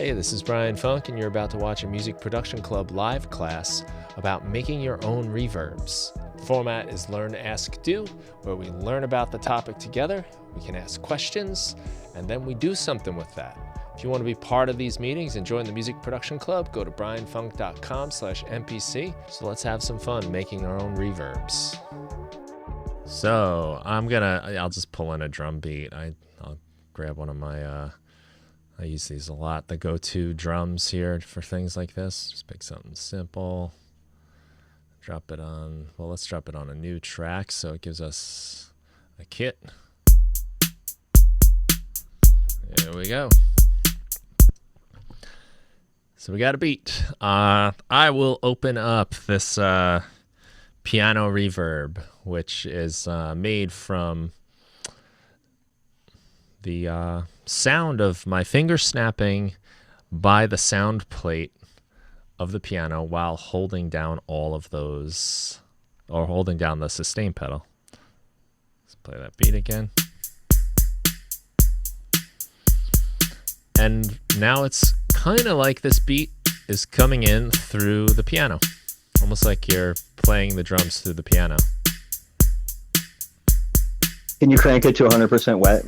Hey, this is Brian Funk, and you're about to watch a Music Production Club live class about making your own reverbs. The format is Learn, Ask, Do, where we learn about the topic together, we can ask questions, and then we do something with that. If you want to be part of these meetings and join the Music Production Club, go to brianfunk.com/MPC. So let's have some fun making our own reverbs. So I'll just pull in a drum beat. I'll grab one of my, I use these a lot, the go-to drums here for things like this. Just pick something simple, drop it on, well, let's drop it on a new track so it gives us a kit. There we go. So we got a beat. I will open up this piano reverb, which is made from the sound of my finger snapping by the sound plate of the piano while holding down all of those, or holding down the sustain pedal. Let's play that beat again. And now it's kind of like this beat is coming in through the piano, almost like you're playing the drums through the piano. Can you crank it to 100% wet?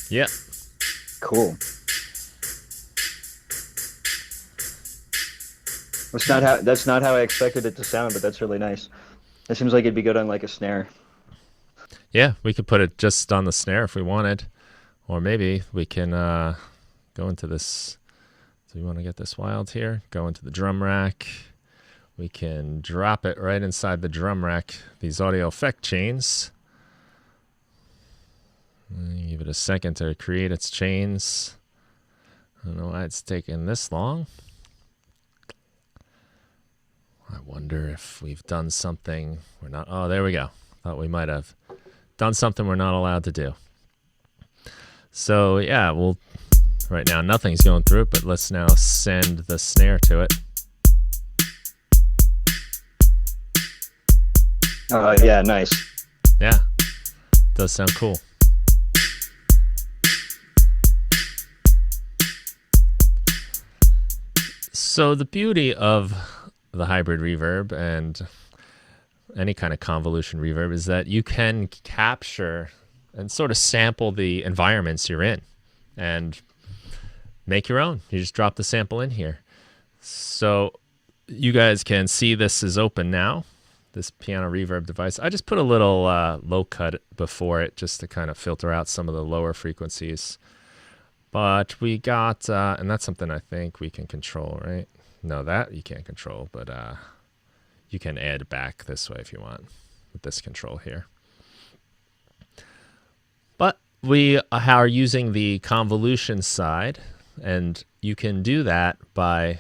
Yeah. Cool. That's not how I expected it to sound, but that's really nice. It seems like it'd be good on like a snare. Yeah, we could put it just on the snare if we wanted. Or maybe we can go into this. So we want to get this wild here. Go into the drum rack. We can drop it right inside the drum rack, these audio effect chains. Give it a second to create its chains. I don't know why it's taking this long. I wonder if we've done something we're not. Oh, there we go. Thought we might have done something we're not allowed to do. So yeah, right now nothing's going through it, but let's now send the snare to it. Yeah, nice. Yeah, does sound cool. So the beauty of the hybrid reverb and any kind of convolution reverb is that you can capture and sort of sample the environments you're in and make your own. You just drop the sample in here. So you guys can see this is open now, this piano reverb device. I just put a little low cut before it just to kind of filter out some of the lower frequencies. But we got, and that's something I think we can control, right? No, that you can't control, but you can add back this way if you want with this control here. But we are using the convolution side, and you can do that by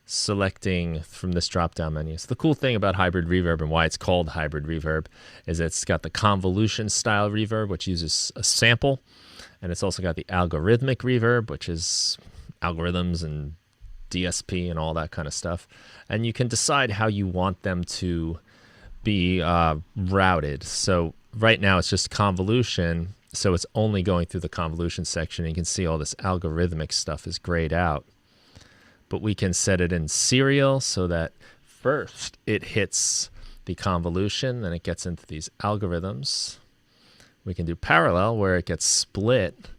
selecting from this drop-down menu. So the cool thing about hybrid reverb and why it's called hybrid reverb is it's got the convolution style reverb, which uses a sample. And it's also got the algorithmic reverb, which is algorithms and DSP and all that kind of stuff. And you can decide how you want them to be routed. So right now it's just convolution, so it's only going through the convolution section. And you can see all this algorithmic stuff is grayed out. But we can set it in serial so that first it hits the convolution, then it gets into these algorithms. We can do parallel where it gets split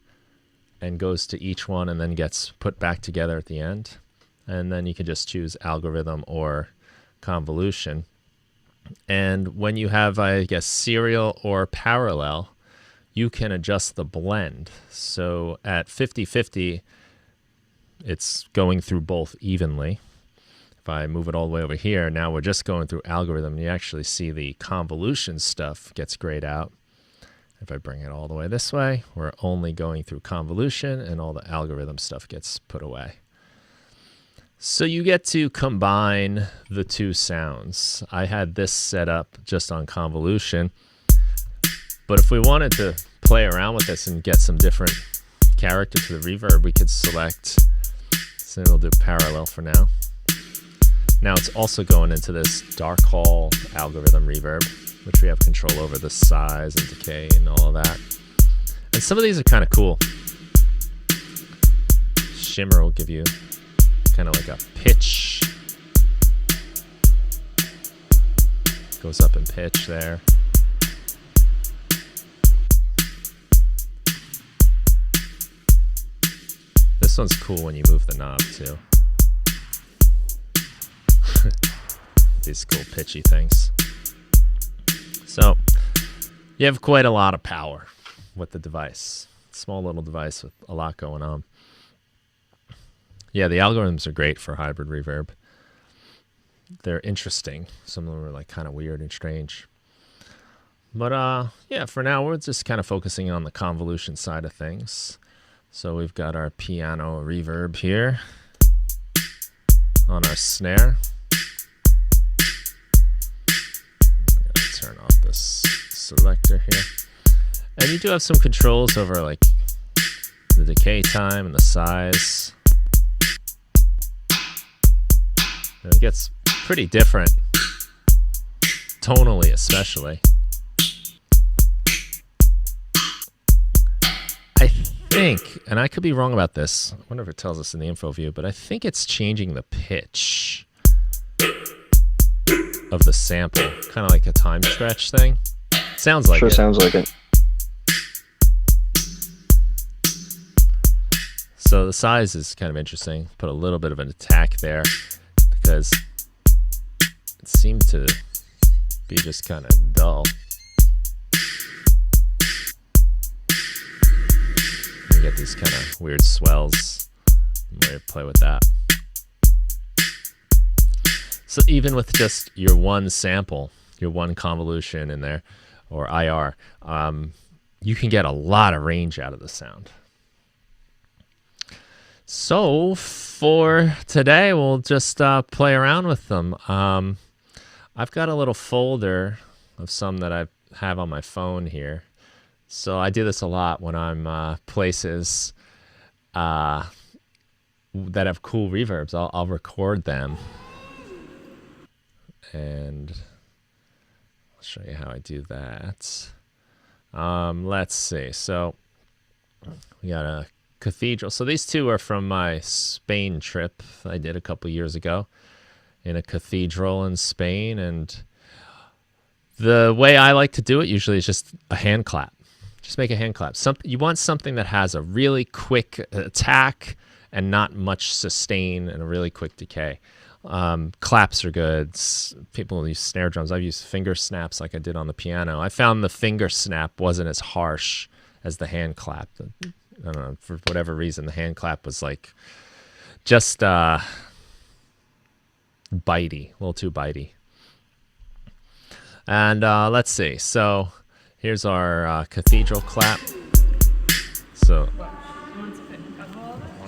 and goes to each one and then gets put back together at the end. And then you can just choose algorithm or convolution. And when you have, I guess, serial or parallel, you can adjust the blend. So at 50-50, it's going through both evenly. If I move it all the way over here, now we're just going through algorithm. You actually see the convolution stuff gets grayed out. If I bring it all the way this way, we're only going through convolution and all the algorithm stuff gets put away. So you get to combine the two sounds. I had this set up just on convolution, but if we wanted to play around with this and get some different character to the reverb, we could select, so we'll do parallel for now. Now it's also going into this dark hall algorithm reverb, which we have control over the size and decay and all of that. And some of these are kind of cool. shimmer will give you kind of like a pitch. Goes up in pitch there. This one's cool when you move the knob too. These cool pitchy things. So you have quite a lot of power with the device. Small little device with a lot going on. Yeah, the algorithms are great for hybrid reverb. They're interesting. Some of them are like kind of weird and strange. But yeah, for now we're just kind of focusing on the convolution side of things. So we've got our piano reverb here on our snare. I'm gonna turn off this selector here. And you do have some controls over like the decay time and the size. And it gets pretty different, tonally especially. I think, and I could be wrong about this, I wonder if it tells us in the info view, but I think it's changing the pitch of the sample, kind of like a time stretch thing. Sounds like it. Sure sounds like it. So the size is kind of interesting. Put a little bit of an attack there because it seemed to be just kind of dull. You get these kind of weird swells. Way to play with that. So even with just your one sample, your one convolution in there, or IR, you can get a lot of range out of the sound. So for today, we'll just play around with them. I've got a little folder of some that I have on my phone here. So I do this a lot when I'm places that have cool reverbs. I'll record them. And I'll show you how I do that. Let's see. So we got a cathedral. So these two are from my Spain trip I did a couple years ago in a cathedral in Spain. And the way I like to do it usually is just a hand clap. Just make a hand clap. You want something that has a really quick attack and not much sustain and a really quick decay. Claps are good. People use snare drums. I've used finger snaps like I did on the piano. I found the finger snap wasn't as harsh as the hand clap. I don't know, for whatever reason, the hand clap was like just bitey, a little too bitey. And let's see. So here's our cathedral clap. So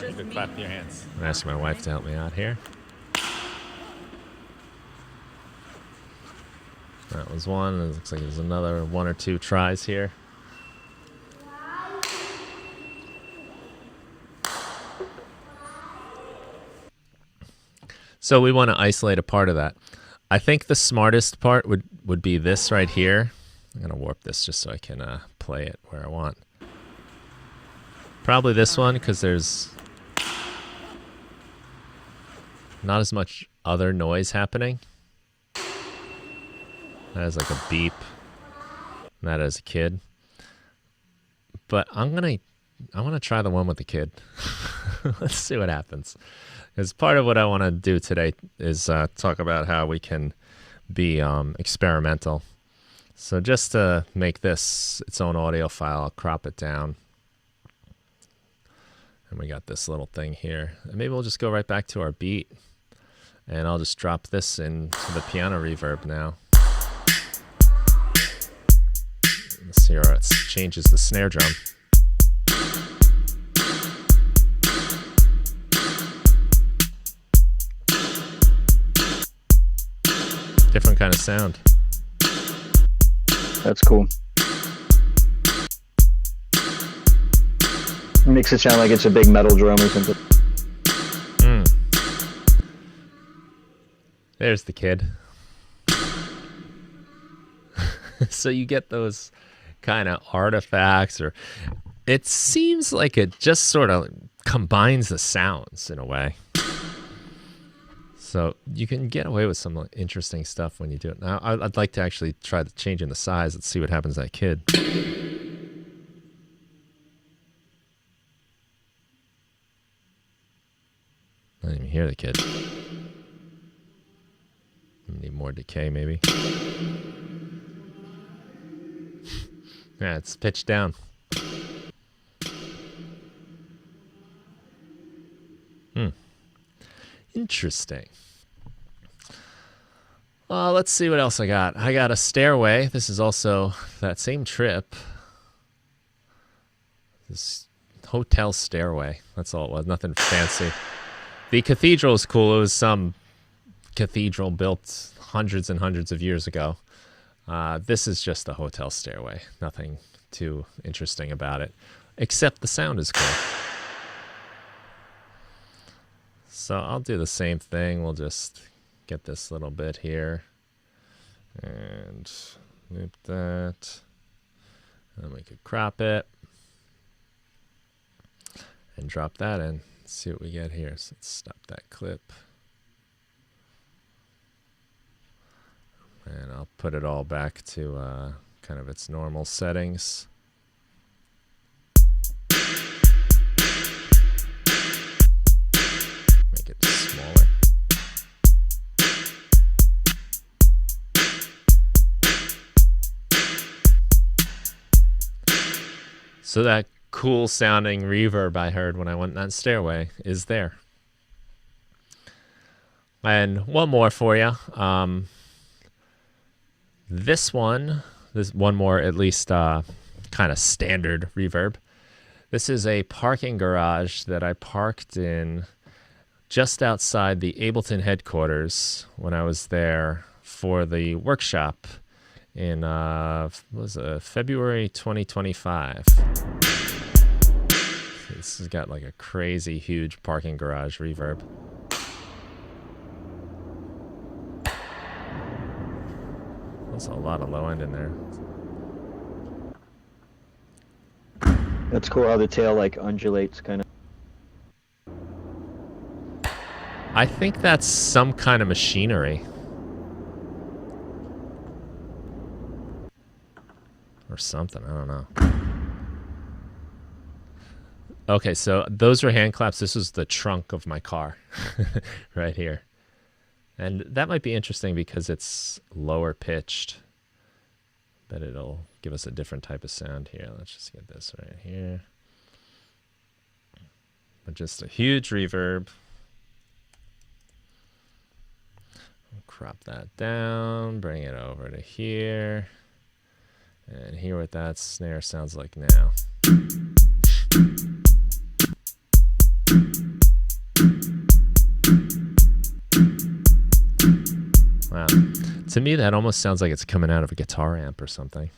you can clap your hands. I'm asking my wife to help me out here. That was one. It looks like there's another one or two tries here. So we want to isolate a part of that. I think the smartest part would be this right here. I'm going to warp this just so I can play it where I want. Probably this one because there's not as much other noise happening. That is like a beep. That as a kid. But I want to try the one with the kid. Let's see what happens. Because part of what I want to do today is talk about how we can be experimental. So just to make this its own audio file, I'll crop it down. And we got this little thing here. And maybe we'll just go right back to our beat. And I'll just drop this into the piano reverb now. Let's hear how it changes the snare drum. Different kind of sound. That's cool. Makes it sound like it's a big metal drum or something. There's the kid. So you get those kind of artifacts, or it seems like it just sort of combines the sounds in a way. So you can get away with some interesting stuff when you do it. Now, I'd like to actually try changing the size. Let's see what happens to that kid. I didn't even hear the kid. Need more decay, maybe. Yeah, it's pitched down. Interesting. Let's see what else I got. I got a stairway. This is also that same trip. This hotel stairway. That's all it was. Nothing fancy. The cathedral is cool. It was some cathedral built hundreds and hundreds of years ago. This is just a hotel stairway. Nothing too interesting about it, except the sound is cool. So I'll do the same thing. We'll just get this little bit here and loop that. And we could crop it and drop that in. Let's see what we get here. So let's stop that clip. And I'll put it all back to kind of its normal settings. Make it smaller. So that cool sounding reverb I heard when I went down that stairway is there. And one more for you. This one more at least kind of standard reverb. This is a parking garage that I parked in just outside the Ableton headquarters when I was there for the workshop in February 2025. This has got like a crazy huge parking garage reverb. There's a lot of low end in there. That's cool how the tail like undulates kind of. I think that's some kind of machinery. Or something, I don't know. Okay, so those are hand claps. This is the trunk of my car right here. And that might be interesting because it's lower pitched. But it'll give us a different type of sound here. Let's just get this right here. But just a huge reverb. Crop that down, bring it over to here. And hear what that snare sounds like now. Wow. To me, that almost sounds like it's coming out of a guitar amp or something.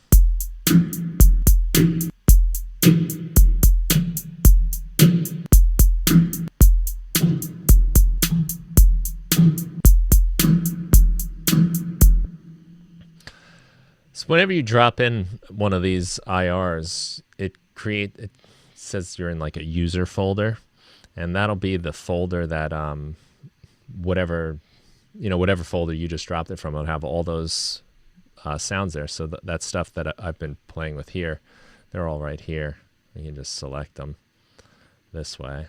So whenever you drop in one of these IRs, it says you're in like a user folder, and that'll be the folder that whatever folder you just dropped it from, it'll have all those sounds there. So that stuff that I've been playing with here, they're all right here. You can just select them this way,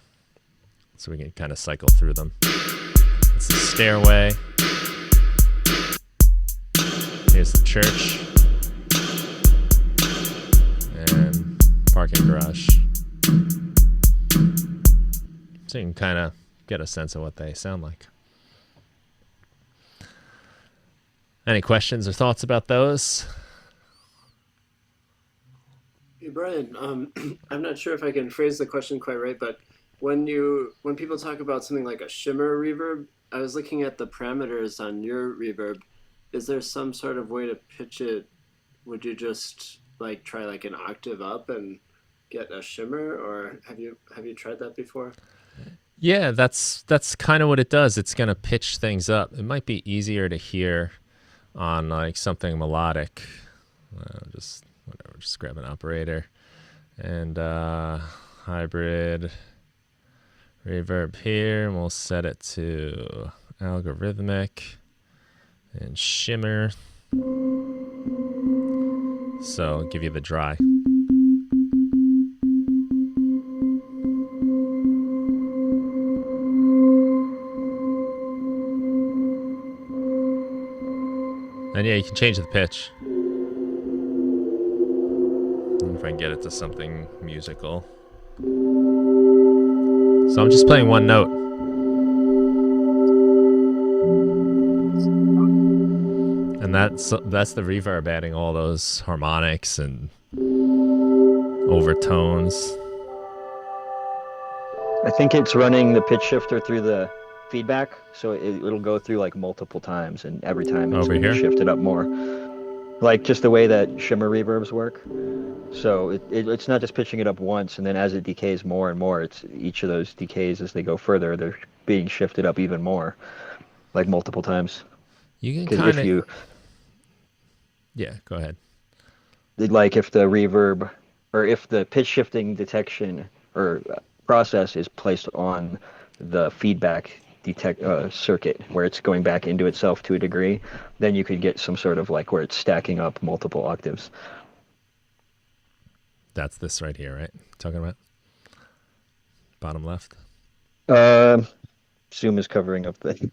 so we can kind of cycle through them. It's the stairway. Here's the church. And parking garage. So you can kind of get a sense of what they sound like. Any questions or thoughts about those? Hey Brian, I'm not sure if I can phrase the question quite right, but when people talk about something like a shimmer reverb, I was looking at the parameters on your reverb. Is there some sort of way to pitch it? Would you just like try like an octave up and get a shimmer, or have you tried that before? Yeah, that's kind of what it does. It's going to pitch things up. It might be easier to hear on like something melodic. Just grab an operator and hybrid reverb here, and we'll set it to algorithmic and shimmer. So I'll give you the dry. And yeah, you can change the pitch. If I can get it to something musical. So I'm just playing one note. And that's the reverb adding all those harmonics and overtones. I think it's running the pitch shifter through the feedback, so it'll go through like multiple times, and every time it's going to shift it up more. Like just the way that shimmer reverbs work. So it's not just pitching it up once, and then as it decays more and more, it's each of those decays as they go further, they're being shifted up even more, like multiple times. You can kind of... Yeah, go ahead. Like if the reverb, or if the pitch shifting detection or process is placed on the feedback circuit where it's going back into itself to a degree, then you could get some sort of like where it's stacking up multiple octaves. That's this right here, right? Talking about bottom left. Zoom is covering up the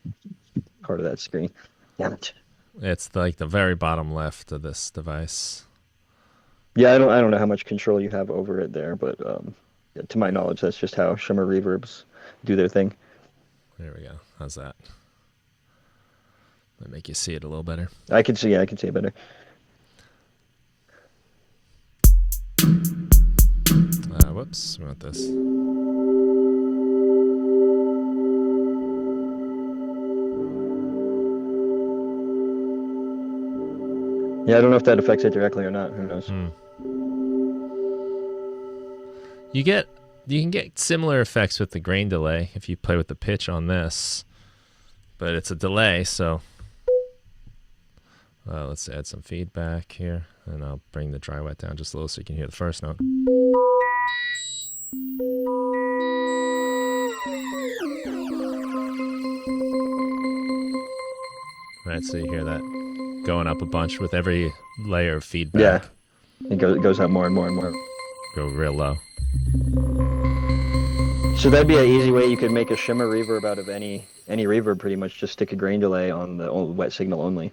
part of that screen. Damn it! It's like the very bottom left of this device. Yeah, I don't know how much control you have over it there, but to my knowledge, that's just how shimmer reverbs do their thing. There we go. How's that? That make you see it a little better? I can see it better. Whoops, we want this. Yeah, I don't know if that affects it directly or not. Who knows? You can get similar effects with the grain delay if you play with the pitch on this, but it's a delay, so let's add some feedback here, and I'll bring the dry wet down just a little so you can hear the first note. Right, so you hear that going up a bunch with every layer of feedback. Yeah, it goes up more and more and more. Go real low. So that'd be an easy way you could make a shimmer reverb out of any reverb, pretty much. Just stick a grain delay on the wet signal only.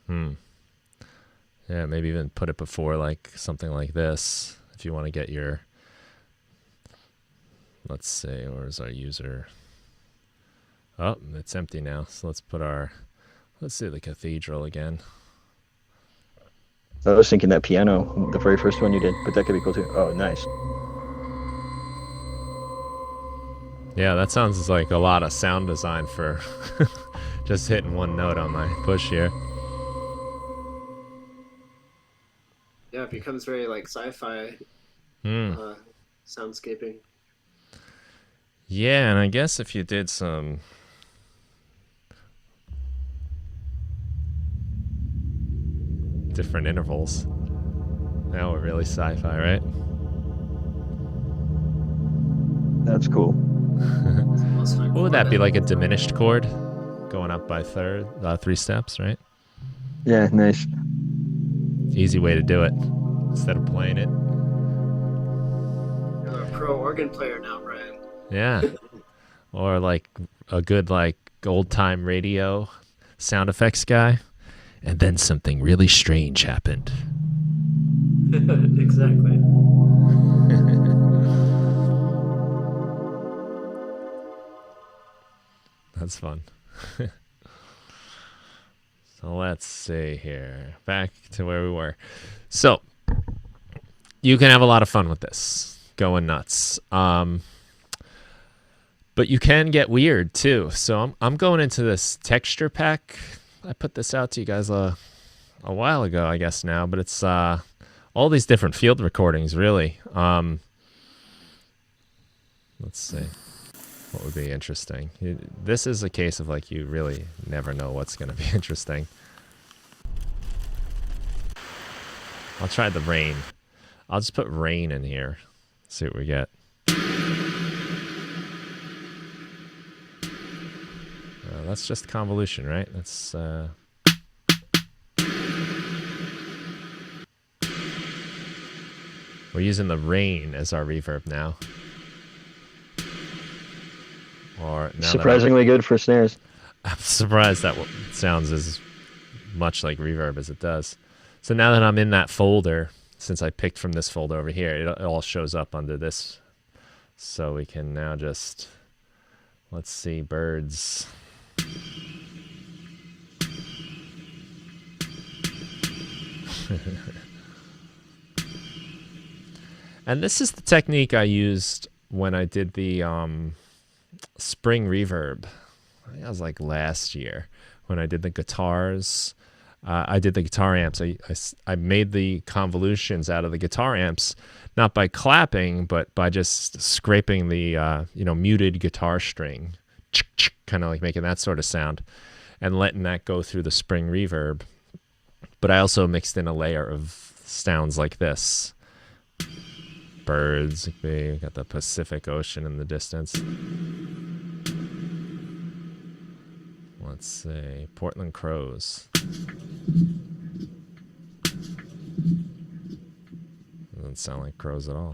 Yeah, maybe even put it before like something like this if you want to get your... Let's see, where's our user? Oh, it's empty now. So let's put our... Let's see the cathedral again. I was thinking that piano, the very first one you did, but that could be cool too. Oh, nice. Yeah, that sounds like a lot of sound design for just hitting one note on my push here. Yeah, it becomes very like sci-fi soundscaping. Yeah, and I guess if you did some... different intervals. Now we're really sci-fi, right? That's cool. What would that be, like a diminished chord going up by three steps, right? Yeah, nice. Easy way to do it instead of playing it. You're a pro organ player now, Brian. Yeah. Or like a good like old-time radio sound effects guy. And then something really strange happened. Exactly. That's fun. So let's see here. Back to where we were. So you can have a lot of fun with this. Going nuts. But you can get weird too. So I'm going into this texture pack. I put this out to you guys a while ago, I guess now, but it's all these different field recordings, really. Let's see. What would be interesting? This is a case of like you really never know what's going to be interesting. I'll try the rain. I'll just put rain in here. See what we get. that's just convolution, right? That's we're using the rain as our reverb now. Or now surprisingly good for snares. I'm surprised that sounds as much like reverb as it does. So now that I'm in that folder, since I picked from this folder over here, it all shows up under this. So we can now just, let's see, birds. And this is the technique I used when I did the spring reverb. I think that was like last year when I did the guitars. I did the guitar amps. I made the convolutions out of the guitar amps, not by clapping, but by just scraping the muted guitar string, kind of like making that sort of sound, and letting that go through the spring reverb. But I also mixed in a layer of sounds like this. Birds, we got the Pacific Ocean in the distance. Let's see, Portland crows. Doesn't sound like crows at all.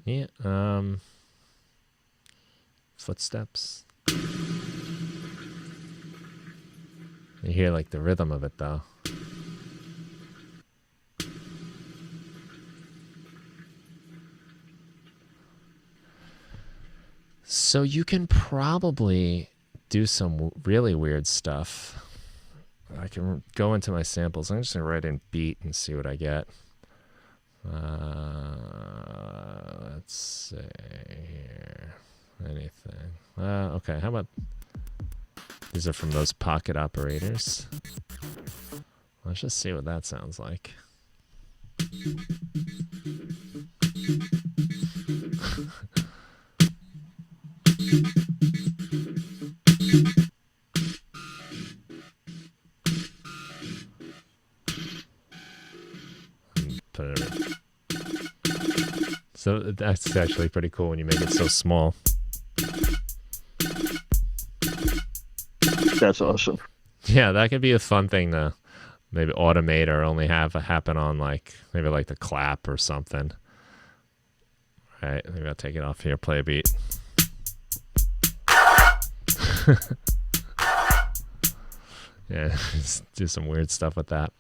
Yeah, footsteps. You hear like the rhythm of it though. So you can probably do some really weird stuff. I can go into my samples. I'm just going to write in beat and see what I get. Let's see here. Anything. Okay, how about... These are from those pocket operators. Let's just see what that sounds like. Put it in. So that's actually pretty cool when you make it so small. That's awesome. Yeah, that could be a fun thing to maybe automate or only have happen on like maybe like the clap or something. All right, maybe I'll take it off here, play a beat. Yeah, do some weird stuff with that.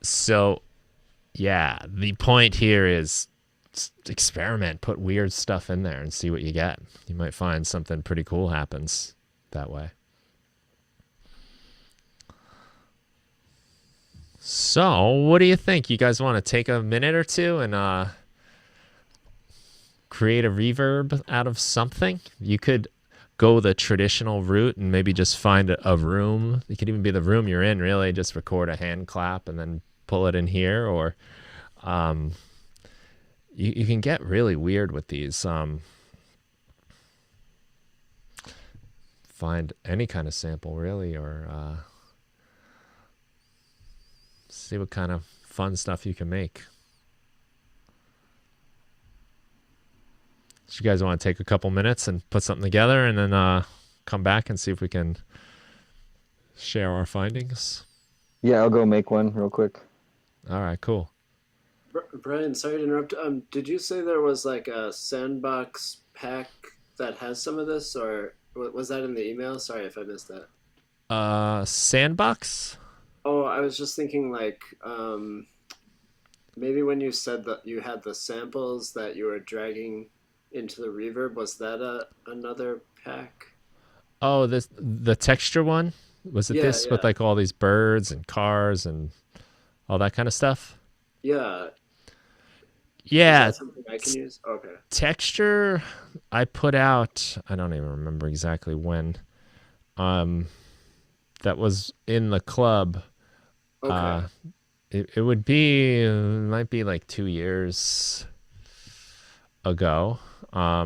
So, yeah, the point here is experiment, put weird stuff in there and see what you get. You might find something pretty cool happens that way. So, what do you think? You guys want to take a minute or two and create a reverb out of something? You could go the traditional route and maybe just find a room. It could even be the room you're in, really. Just record a hand clap and then pull it in here. Or you can get really weird with these. Find any kind of sample, really, or see what kind of fun stuff you can make. So you guys want to take a couple minutes and put something together and then come back and see if we can share our findings? Yeah, I'll go make one real quick. All right, cool. Brian, sorry to interrupt. Did you say there was like a sandbox pack that has some of this, or was that in the email? Sorry if I missed that. Sandbox? Oh, I was just thinking like maybe when you said that you had the samples that you were dragging into the reverb, was that another pack? Oh, the texture one? Was it this with like all these birds and cars and all that kind of stuff? Yeah. Yeah. Is that something I can use? Okay. Texture, I put out, I don't even remember exactly when. That was in the club. Okay. It would be, might be like 2 years ago. I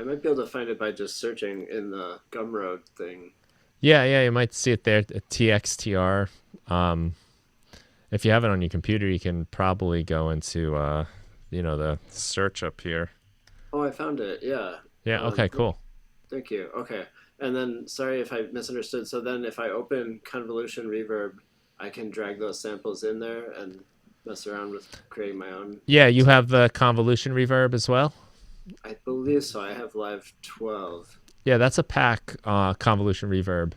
might be able to find it by just searching in the Gumroad thing. Yeah, you might see it there, TXTR. If you have it on your computer, you can probably go into, the search up here. Oh, I found it. Yeah. Yeah. Okay. Cool. Thank you. Okay. And then, sorry if I misunderstood. So then, if I open Convolution Reverb, I can drag those samples in there and mess around with creating my own Yeah, you sound. have the convolution reverb as well. I believe so. I have Live 12. Yeah, that's a pack convolution reverb,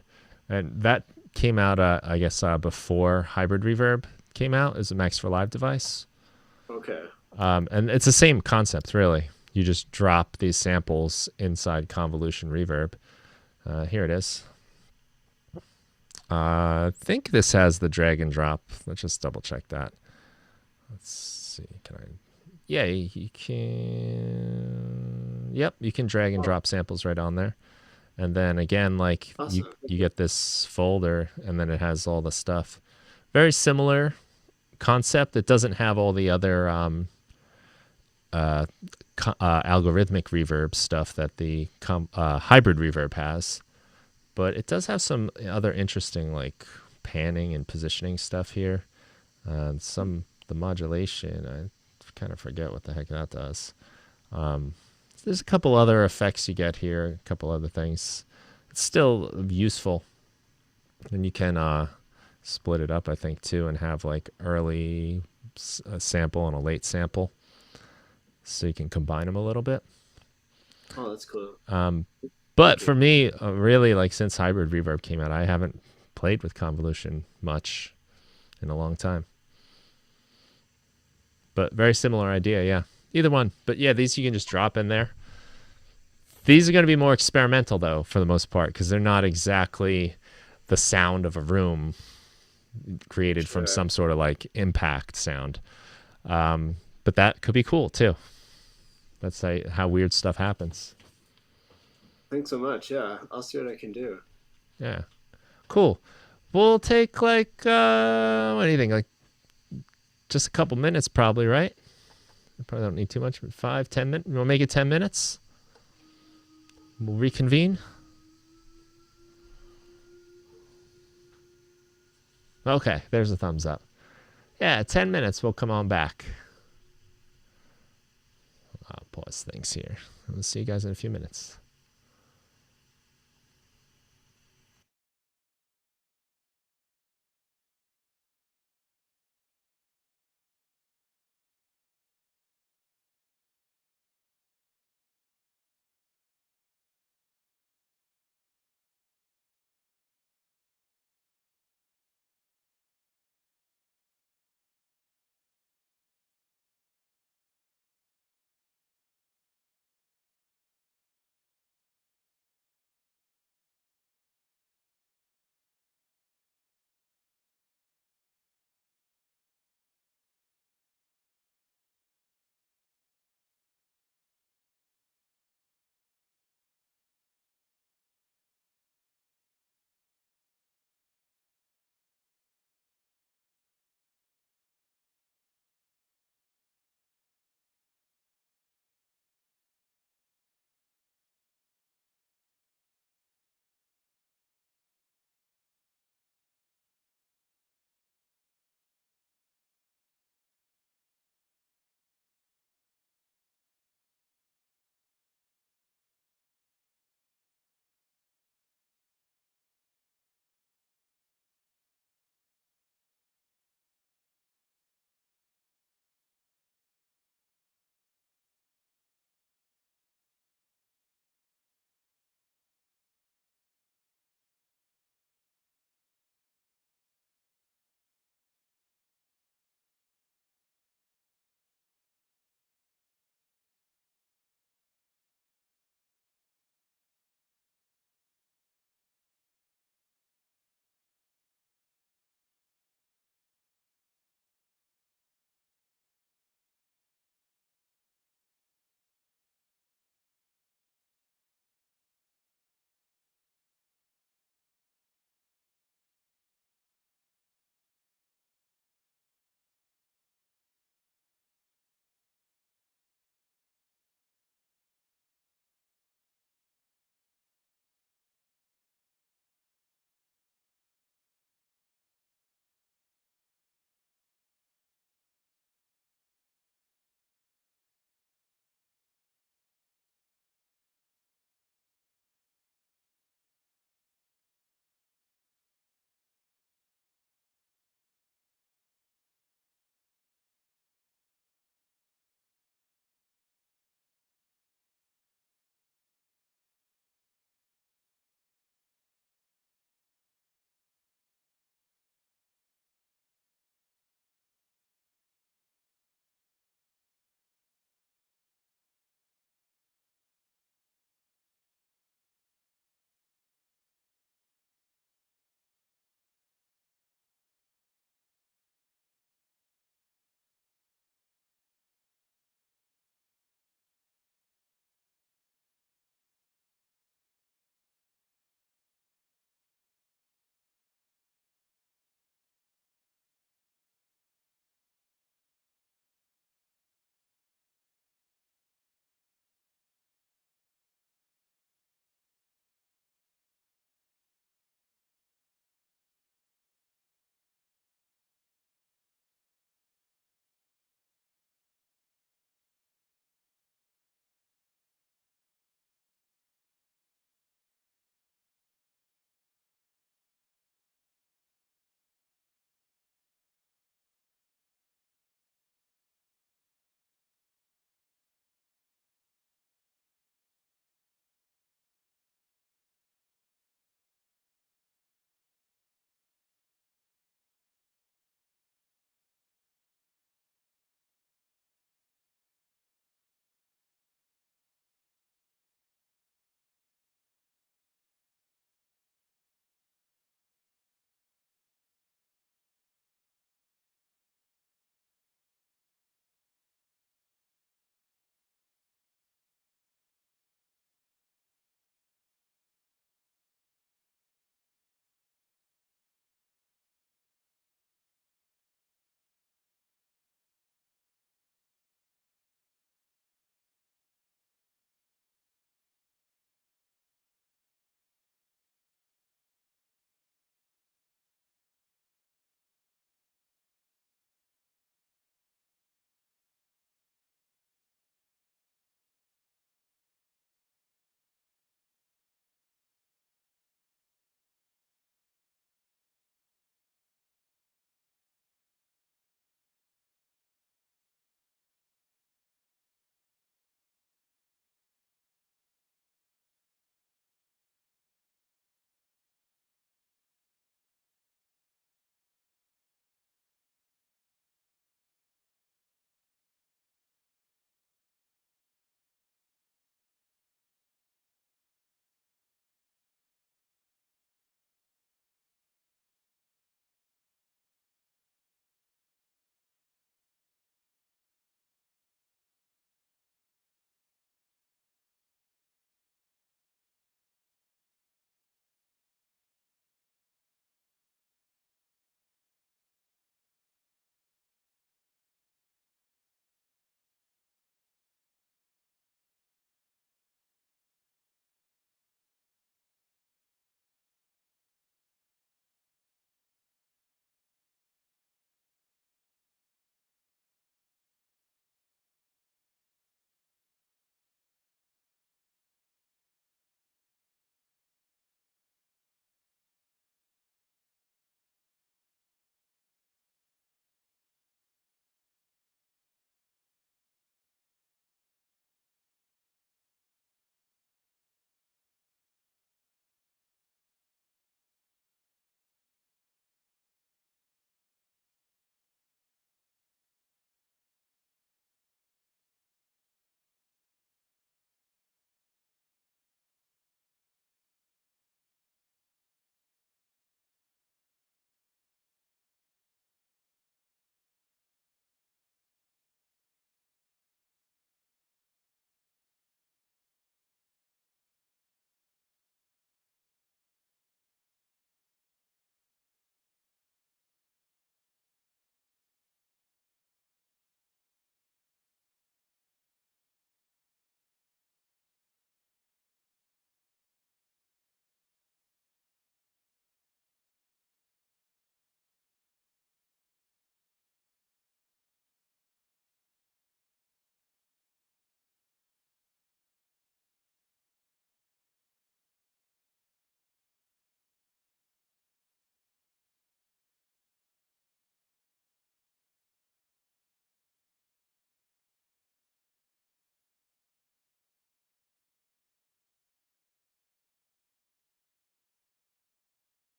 and that came out, I guess, before hybrid reverb came out as a Max for Live device. Okay. And it's the same concept, really. You just drop these samples inside convolution reverb. Here it is. I think this has the drag and drop. Let's just double check that. Let's see. Can I? Yeah, you can. Yep, you can drag and drop samples right on there. And then again, like Awesome. you get this folder, and then it has all the stuff. Very similar concept. It doesn't have all the other algorithmic reverb stuff that the hybrid reverb has, but it does have some other interesting like panning and positioning stuff here. The modulation, I kind of forget what the heck that does. There's a couple other effects you get here, a couple other things. It's still useful, and you can split it up, I think, too, and have like early sample and a late sample, so you can combine them a little bit. Oh, that's cool. But for me, really, like since hybrid reverb came out, I haven't played with convolution much in a long time. But very similar idea, yeah. Either one. But yeah, these you can just drop in there. These are going to be more experimental, though, for the most part, because they're not exactly the sound of a room created from some sort of like impact sound. But that could be cool, too. That's how weird stuff happens. Thanks so much. Yeah, I'll see what I can do. Yeah. Cool. We'll take like, what do you think? Like just a couple minutes probably, right? I probably don't need too much. 5, 10 minutes. We'll make it 10 minutes. We'll reconvene. Okay, there's a thumbs up. Yeah, 10 minutes. We'll come on back. I'll pause things here. We'll see you guys in a few minutes.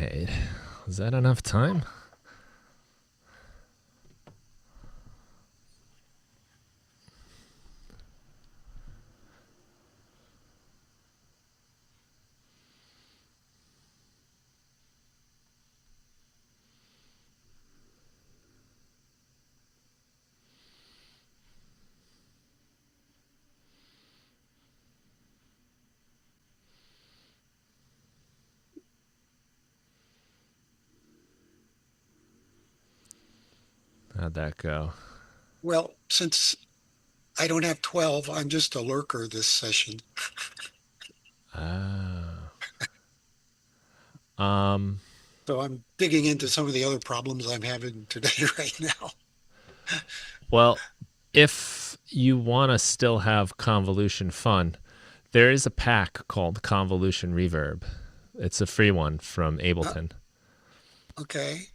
right. Is that enough time? How'd that go? Well, since I don't have 12, I'm just a lurker this session. Ah. Um, So I'm digging into some of the other problems I'm having today right now. well, if you want to still have convolution fun, there is a pack called Convolution Reverb. It's a free one from Uh, Ableton. okay.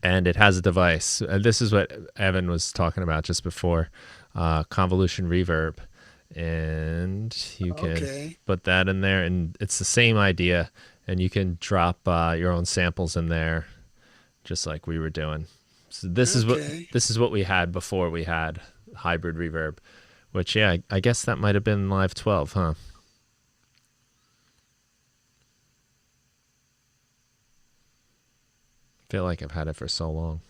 And it has a device. And this is what Evan was talking about just before, Convolution Reverb. And you can Okay. put that in there, and it's the same idea. And you can drop your own samples in there, just like we were doing. So Okay. this is what we had before we had hybrid reverb, which yeah, I guess that might have been Live 12, huh? Feel like I've had it for so long.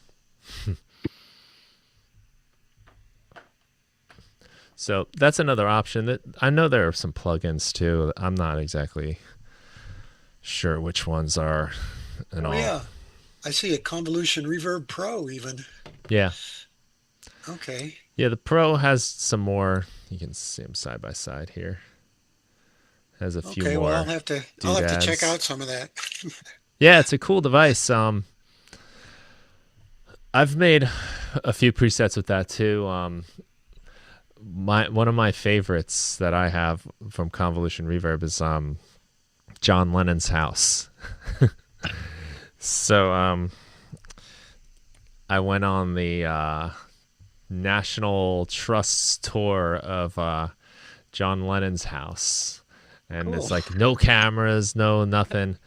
So that's another option. That I know there are some plugins too. I'm not exactly sure which ones are and Oh, all. yeah. I see a Convolution Reverb Pro even. Yeah. Okay. Yeah, the Pro has some more. You can see them side by side here. Has a few Okay. Well, more I'll have to check doodads. out some of that. Yeah, it's a cool device. I've made a few presets with that too. One of my favorites that I have from Convolution Reverb is John Lennon's house. So I went on the National Trust tour of John Lennon's house, and Cool. it's like no cameras, no nothing.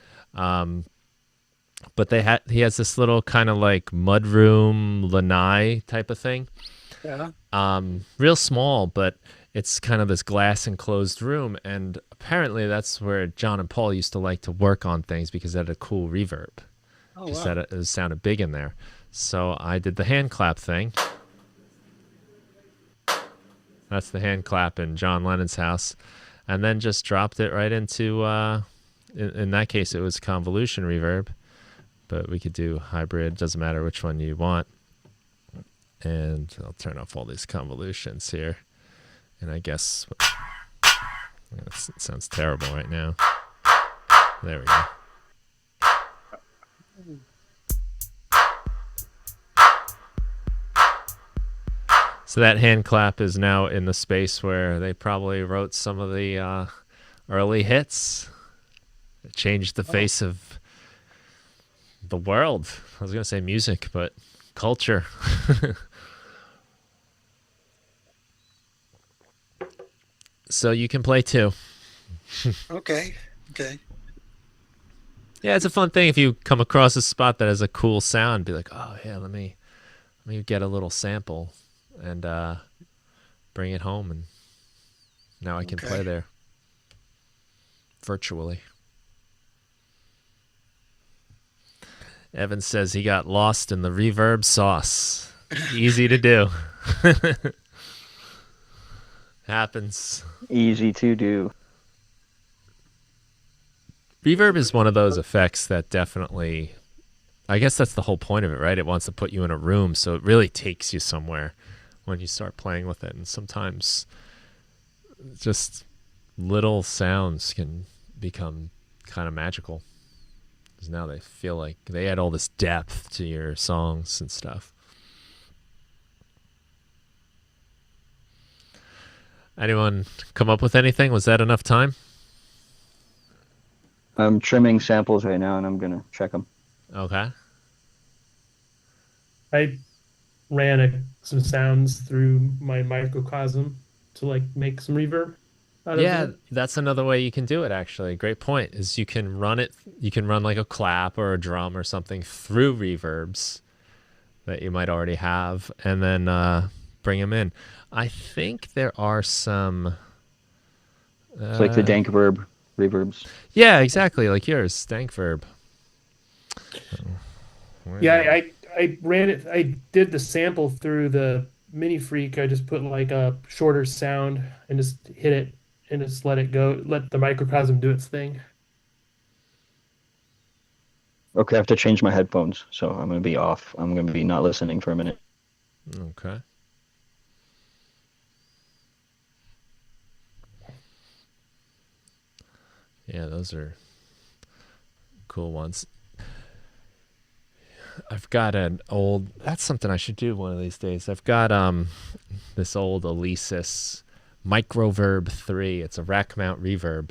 But he has this little kind of like mudroom lanai type of thing. Yeah. Real small, but it's kind of this glass enclosed room, and apparently that's where John and Paul used to like to work on things because it had a cool reverb. Oh, Just wow. that it sounded big in there. So I did the hand clap thing. That's the hand clap in John Lennon's house, and then just dropped it right into. In that case, it was convolution reverb, but we could do hybrid. Doesn't matter which one you want. And I'll turn off all these convolutions here. And I guess it sounds terrible right now. There we go. So that hand clap is now in the space where they probably wrote some of the early hits. It changed the face of the world. I was going to say music, but culture. So you can play too. Okay. Okay. Yeah, it's a fun thing if you come across a spot that has a cool sound. Be like, oh yeah, let me get a little sample and bring it home, and now I can play Okay. there virtually. Evan says he got lost in the reverb sauce. Easy to do. Happens. Easy to do. Reverb is one of those effects that definitely, I guess that's the whole point of it, right? It wants to put you in a room, so it really takes you somewhere when you start playing with it. And sometimes just little sounds can become kind of magical, because now they feel like they add all this depth to your songs and stuff. Anyone come up with anything? Was that enough time? I'm trimming samples right now, and I'm gonna check them. Okay. I ran some sounds through my microcosm to like make some reverb. out of Yeah, it. that's another way you can do it actually. Great point. Is you can run like a clap or a drum or something through reverbs that you might already have and then bring them in. I think there are some It's like the dank verb reverbs. yeah, exactly, like yours, stank verb. Yeah, I ran it. I did the sample through the Mini Freak. I just put like a shorter sound and just hit it and just let it go. Let the microcosm do its thing. Okay, I have to change my headphones, so I'm gonna be off. I'm gonna be not listening for a minute. Okay. Yeah, those are cool ones. I've got an old. That's something I should do one of these days. I've got this old Alesis Microverb 3. It's a rack mount reverb.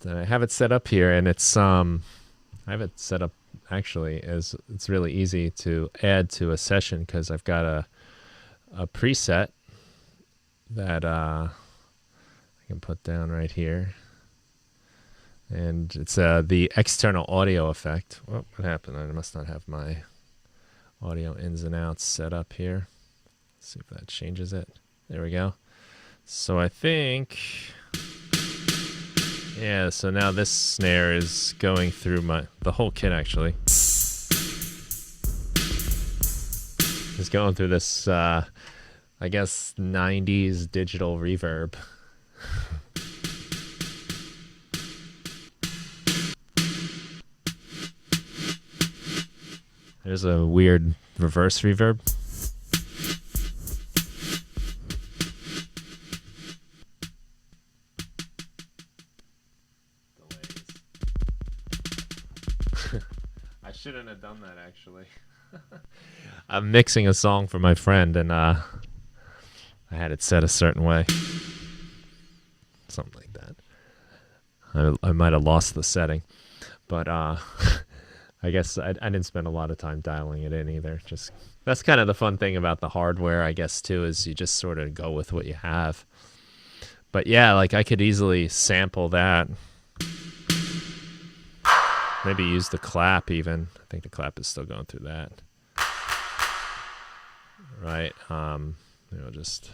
And I have it set up here, and it's I have it set up actually as it's really easy to add to a session because I've got a preset that I can put down right here. And it's the external audio effect. Oh, what happened? I must not have my audio ins and outs set up here. Let's see if that changes it. There we go. So I think, yeah, so now this snare is going through the whole kit actually. It's going through this, I guess, 90s digital reverb. There's a weird reverse reverb. I shouldn't have done that actually. I'm mixing a song for my friend and I had it set a certain way. Something like that. I might have lost the setting. But I guess I didn't spend a lot of time dialing it in either. Just that's kind of the fun thing about the hardware, I guess, too, is you just sort of go with what you have. But yeah, like I could easily sample that. Maybe use the clap even. I think the clap is still going through that. Right. I'll just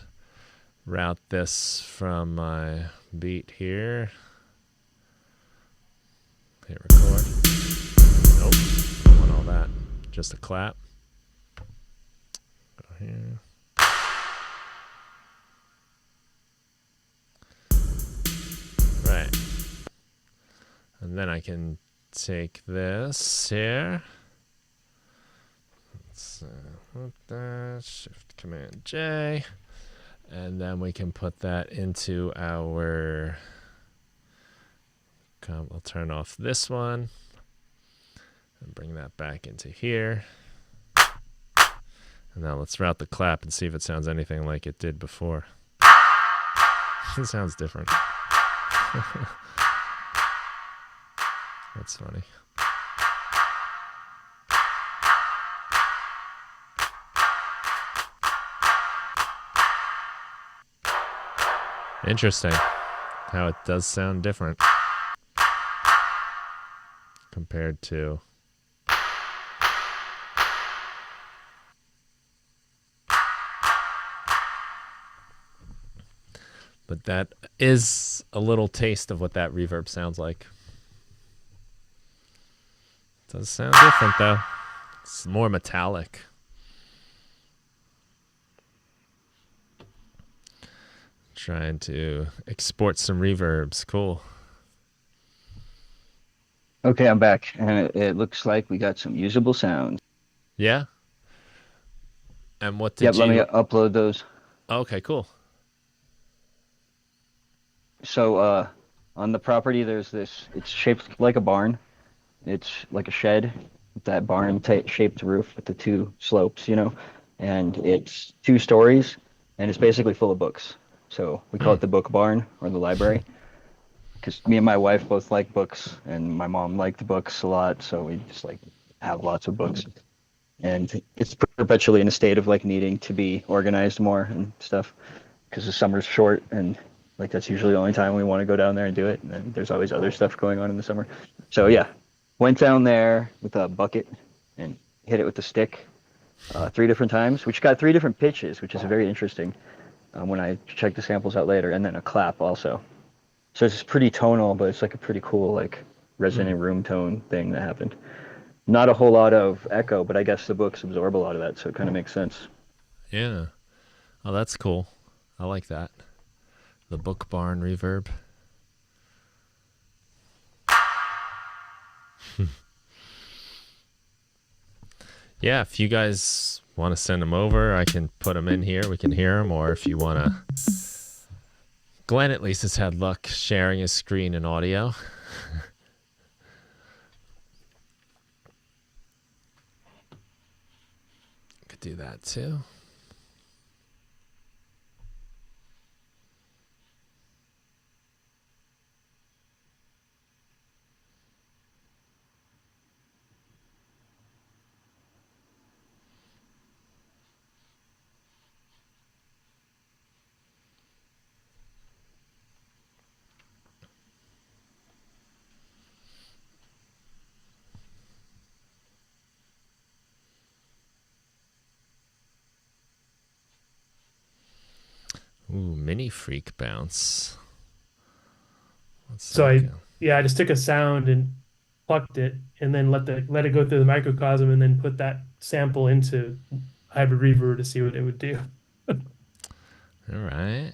route this from my beat here. Hit record. Nope, don't want all that. Just a clap. Go here. Right. And then I can take this here. Let's put that. Shift Command J. And then we can put that into our. We'll turn off this one. And bring that back into here. And now let's route the clap and see if it sounds anything like it did before. It sounds different. That's funny. Interesting how it does sound different compared to but that is a little taste of what that reverb sounds like. It does sound different though. It's more metallic. Trying to export some reverbs. Cool. Okay, I'm back, and it looks like we got some usable sounds. Yeah. And what did Yep, you? let me upload those. Okay, cool. So, on the property, there's this. It's shaped like a barn. It's like a shed with that barn-shaped roof with the two slopes, and it's 2 stories, and it's basically full of books. So we call it the book barn or the library. Because me and my wife both like books, and my mom liked books a lot, so we just have lots of books. And it's perpetually in a state of needing to be organized more and stuff, because the summer's short and Like that's usually the only time we want to go down there and do it. And then there's always other stuff going on in the summer. So yeah, went down there with a bucket and hit it with the stick 3 different times, which got 3 different pitches, which is very interesting when I check the samples out later, and then a clap also. So it's pretty tonal, but it's like a pretty cool like resonant room tone thing that happened. Not a whole lot of echo, but I guess the books absorb a lot of that, so it kind of makes sense. Yeah. Oh, that's cool. I like that. The Book Barn reverb. Yeah, if you guys want to send them over, I can put them in here. We can hear them. Or if you want to... Glenn at least has had luck sharing his screen and audio. Could do that too. Ooh, mini freak bounce. So I just took a sound and plucked it, and then let it go through the microcosm, and then put that sample into hybrid reverb to see what it would do. All right,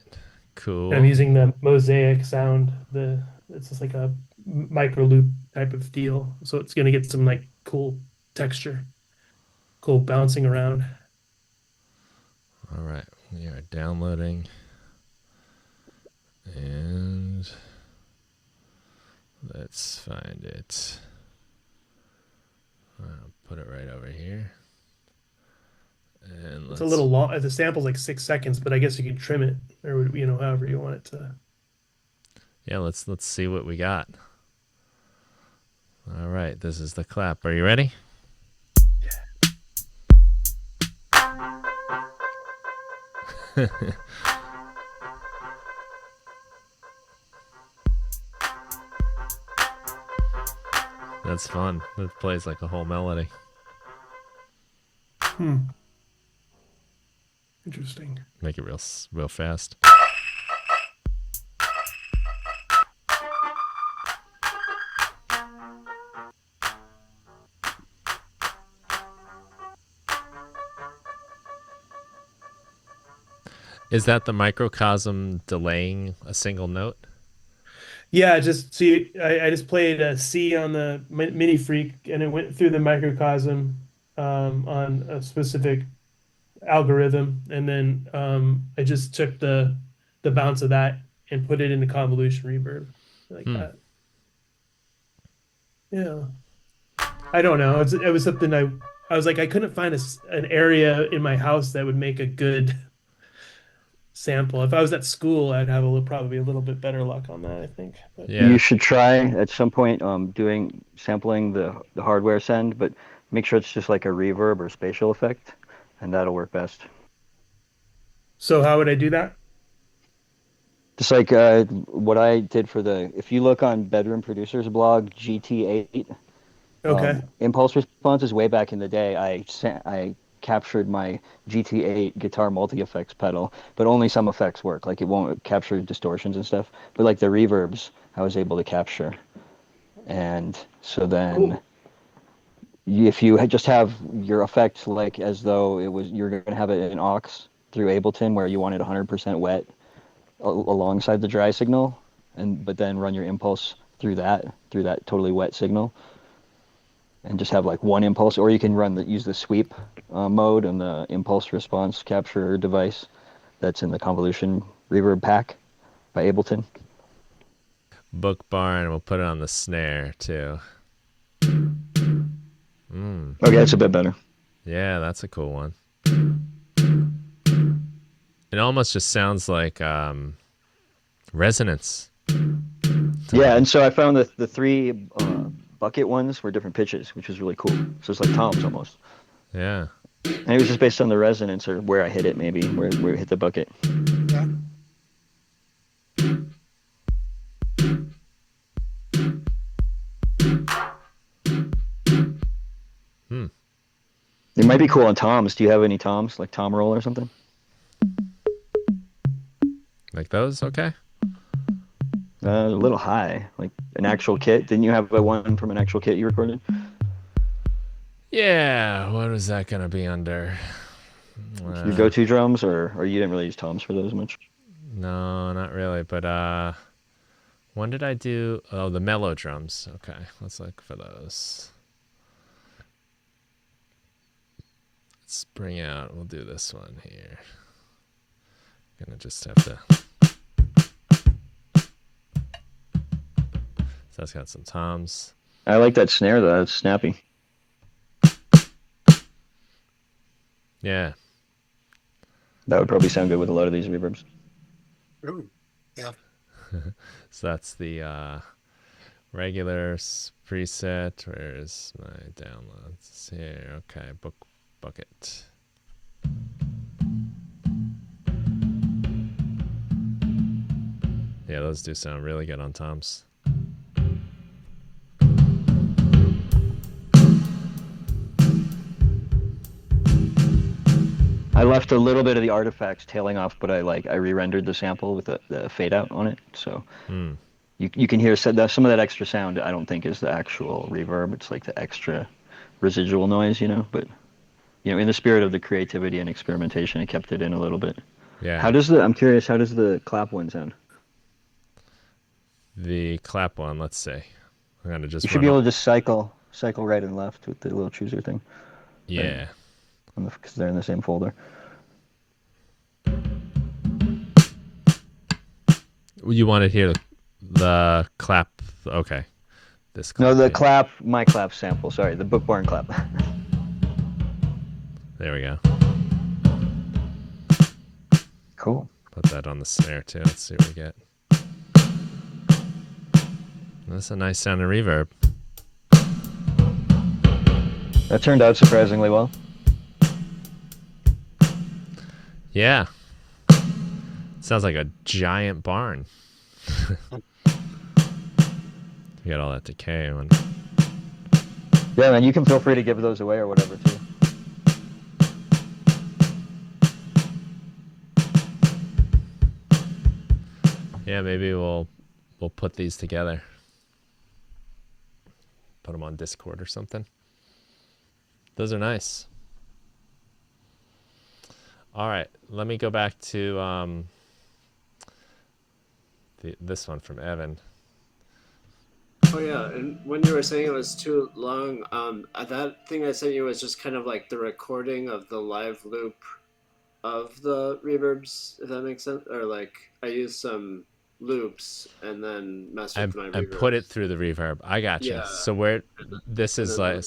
cool. And I'm using the mosaic sound. It's just like a micro loop type of deal, so it's gonna get some like cool texture, cool bouncing around. All right, we are downloading, and let's find it. I'll put it right over here. And it's a little long. The sample's like 6 seconds, but I guess you can trim it, or however you want it to. Yeah, let's see what we got. All right, this is the clap. Are you ready? Yeah. That's fun. It plays like a whole melody. Interesting. Make it real fast. Is that the microcosm delaying a single note? Yeah, just see, I just played a C on the mini freak, and it went through the microcosm on a specific algorithm, and then I just took the bounce of that and put it into convolution reverb like that. Yeah, I don't know. It was something I was like, I couldn't find an area in my house that would make a good sample. If I was at school, I'd have probably a little bit better luck on that, I think. But Yeah. You should try at some point sampling the hardware send, but make sure it's just like a reverb or spatial effect, and that'll work best. So how would I do that? Just like what I did if you look on Bedroom Producers blog, GT8, Okay. impulse responses way back in the day, I captured my GT8 guitar multi-effects pedal, but only some effects work. Like it won't capture distortions and stuff, but like the reverbs I was able to capture. And so then Cool. if you just have your effect like as though you're going to have it in aux through Ableton where you want it 100% wet alongside the dry signal, but then run your impulse through that totally wet signal, and just have like one impulse, or you can use the sweep mode and the impulse response capture device that's in the convolution reverb pack by Ableton. Book Barn, we'll put it on the snare too. Okay, that's a bit better. Yeah, that's a cool one. It almost just sounds like resonance. Yeah, and so I found the 3 bucket ones were different pitches, which was really cool. So it's like toms almost. Yeah. And it was just based on the resonance or where I hit it, maybe where it hit the bucket. Yeah. might be cool on toms. Do you have any toms, like tom roll or something? Like those? Okay. A little high, like an actual kit. Didn't you have one from an actual kit you recorded? Yeah. What was that gonna be under? Your go-to drums, or you didn't really use toms for those much? No, not really. But when did I do? Oh, the mellow drums. Okay, let's look for those. Let's bring out. We'll do this one here. Gonna just have to. So that's got some toms. I like that snare though. That's snappy. Yeah. That would probably sound good with a lot of these reverbs. Ooh, yeah. So that's the regular preset. Where's my downloads? Here. Okay, bucket. Yeah, those do sound really good on toms. I left a little bit of the artifacts tailing off, but I re-rendered the sample with the fade out on it, so you can hear some of that extra sound. I don't think is the actual reverb. It's like the extra residual noise, But in the spirit of the creativity and experimentation, I kept it in a little bit. Yeah. I'm curious, how does the clap one sound? The clap one, let's see. I'm gonna just. You should be able to just cycle right and left with the little chooser thing. Yeah. Because they're in the same folder. You want to hear the clap? Okay. This clap. No, my clap sample. Sorry, the Bookborn clap. There we go. Cool. Put that on the snare too. Let's see what we get. That's a nice sounding reverb. That turned out surprisingly well. Yeah. Sounds like a giant barn. You got all that decay. Yeah, man, you can feel free to give those away or whatever, too. Yeah, maybe we'll put these together. Put them on Discord or something. Those are nice. All right, let me go back to this one from Evan. Oh yeah, and when you were saying it was too long, that thing I sent you was just kind of like the recording of the live loop of the reverbs, if that makes sense. Or like I used some loops and then messed with my reverb. I put it through the reverb. I got you. Yeah. So where this is like,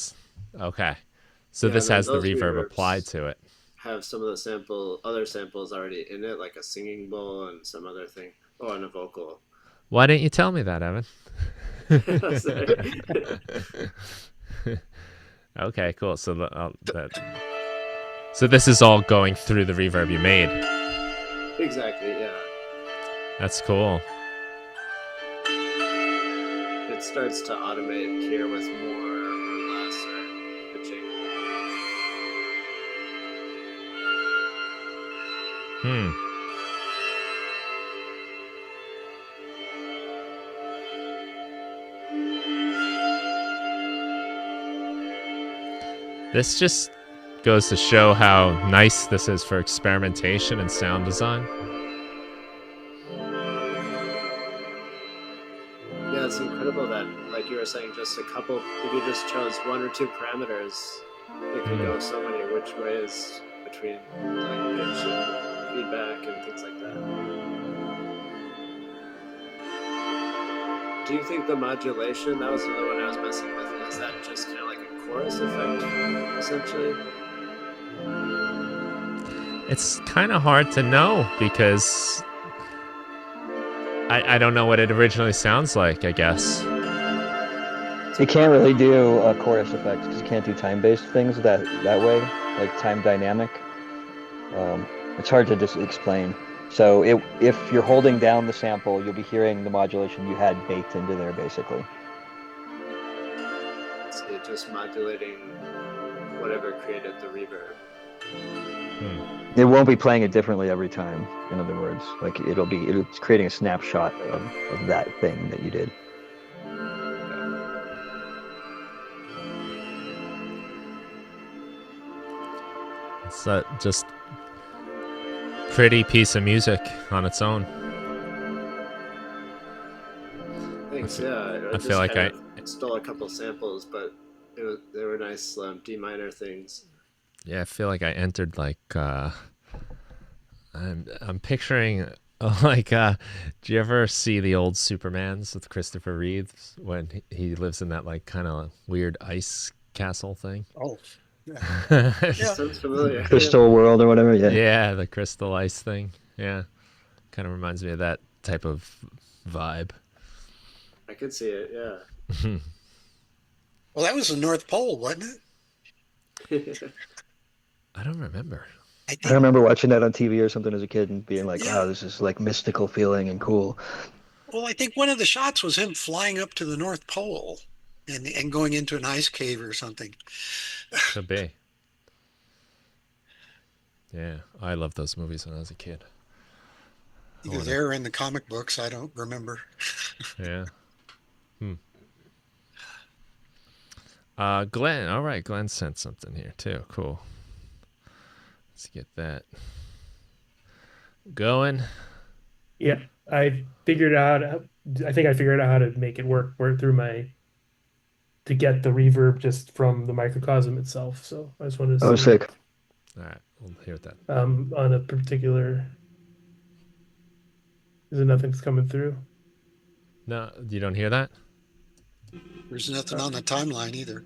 okay. So this has the reverb applied to it. Have some of the other samples already in it, like a singing bowl and some other thing. Oh, and a vocal. Why didn't you tell me that, Evan? Okay, cool. So so this is all going through the reverb you made. Exactly. Yeah. That's cool. It starts to automate here with more or less or pitching. This just goes to show how nice this is for experimentation and sound design. Yeah, it's incredible that, like you were saying, just a couple, if you just chose one or two parameters, it could go so many which ways between like pitch and feedback and things like that. Do you think the modulation, that was the other one I was messing with, is that just kind of like a chorus effect, essentially? It's kind of hard to know because I don't know what it originally sounds like, I guess. You can't really do a chorus effect because you can't do time-based things that way, like time dynamic. It's hard to just explain. So if you're holding down the sample, you'll be hearing the modulation you had baked into there, basically. So just modulating whatever created the reverb. It won't be playing it differently every time. In other words, like it's creating a snapshot of that thing that you did. It's just pretty piece of music on its own. Thanks. I feel like I stole a couple samples, but they were nice D minor things. Yeah, I feel like I entered like I'm picturing like do you ever see the old Supermans with Christopher Reeves when he lives in that like kind of weird ice castle thing? Oh, yeah. Sounds familiar. Crystal World or whatever. Yeah. Yeah, the crystal ice thing. Yeah, kind of reminds me of that type of vibe. I could see it. Yeah. Well, that was the North Pole, wasn't it? I don't remember. I remember watching that on TV or something as a kid and being like, Yeah. wow, this is like mystical feeling and cool. Well, I think one of the shots was him flying up to the North Pole and going into an ice cave or something. Could be. Yeah, I loved those movies when I was a kid. Either there or in the comic books, I don't remember. Yeah. Glenn, all right, Glenn sent something here too. Cool. Let's get that going. Yeah, I figured out. I think I figured out how to make it work through to get the reverb just from the microcosm itself. So I just wanted to see Sick. All right, we'll hear that. on a particular. Is it nothing's coming through? No, you don't hear that? There's nothing on the timeline either.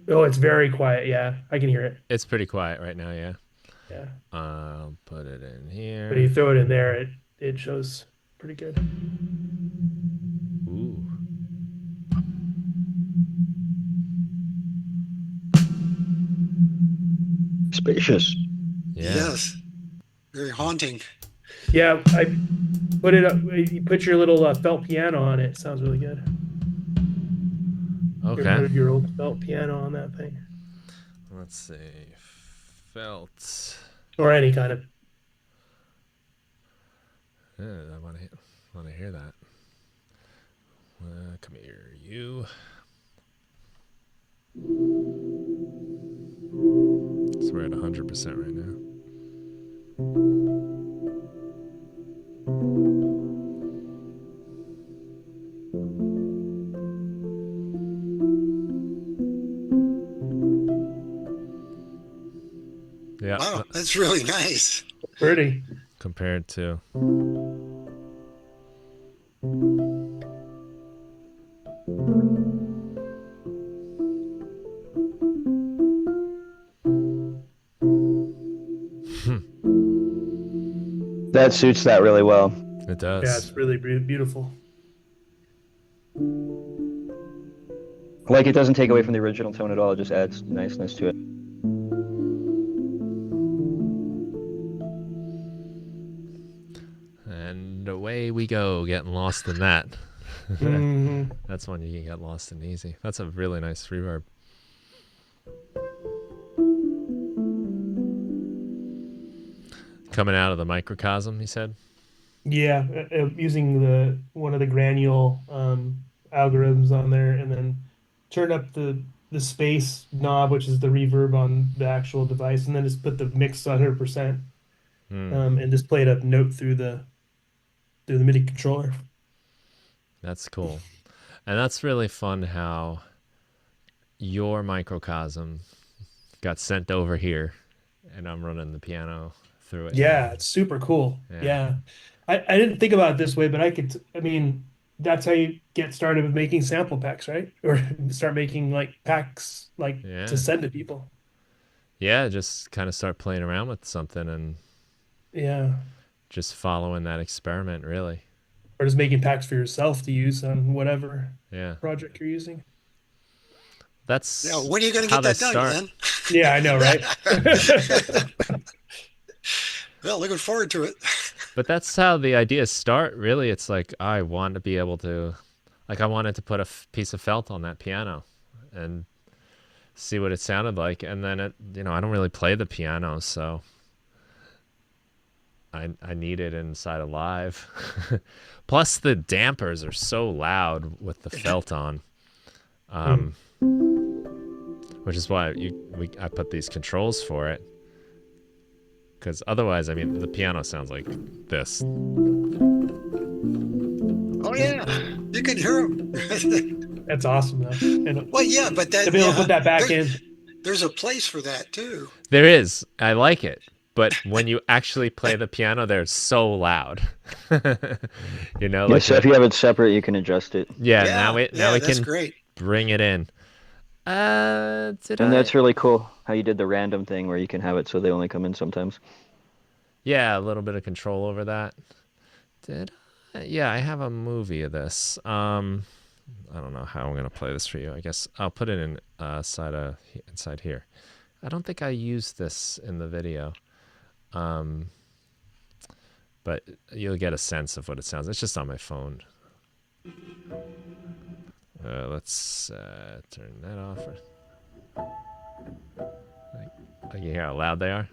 Oh, it's very quiet. Yeah, I can hear it. It's pretty quiet right now, yeah. Yeah. I'll put it in here. But you throw it in there, it shows pretty good. Ooh. Spacious. Yeah. Yes. Very haunting. Yeah, I put it up. You put your little felt piano on it. It sounds really good. Okay. Your old felt piano on that thing. Let's see. Felt. Or any kind of. Yeah, I want to hear that. Come here, you. So we're at 100% right now. Yeah. Wow, that's really nice. Pretty. Compared to. That suits that really well. It does. Yeah, it's really beautiful. Like, it doesn't take away from the original tone at all. It just adds niceness to it. And away we go, getting lost in that. Mm-hmm. That's one you can get lost in easy. That's a really nice reverb. Coming out of the microcosm, he said? Yeah, using one of the granule algorithms on there, and then turn up the space knob, which is the reverb on the actual device, and then just put the mix 100%, and just play it a note through the MIDI controller. That's cool. And that's really fun how your microcosm got sent over here, and I'm running the piano through it. Yeah, it's super cool. Yeah. I didn't think about it this way, but I mean, that's how you get started with making sample packs, right? Or start making like packs to send to people. Yeah, just kind of start playing around with something and just following that experiment, really. Or just making packs for yourself to use on whatever project you're using. That's when are you going to get that done, man? Yeah, I know, right? Well, looking forward to it. But that's how the ideas start, really. It's like, I want to be able to, like, I wanted to put a piece of felt on that piano. And see what it sounded like. And then I don't really play the piano, so I need it inside a Live. Plus the dampers are so loud with the felt on, which is why I put these controls for it. Because otherwise, I mean, the piano sounds like this. Oh yeah, you can hear them. That's awesome, though. And Well, yeah, but to be able to put that back in. There's a place for that too. There is. I like it. But when you actually play the piano, they're so loud. So if you have it separate, you can adjust it. Yeah, now we that's can great. Bring it in. That's really cool how you did the random thing where you can have it so they only come in sometimes. Yeah, a little bit of control over that. Yeah, I have a movie of this. I don't know how I'm going to play this for you. I guess I'll put it in inside here. I don't think I used this in the video. But you'll get a sense of what it sounds. It's just on my phone. Let's turn that off. You hear how loud they are?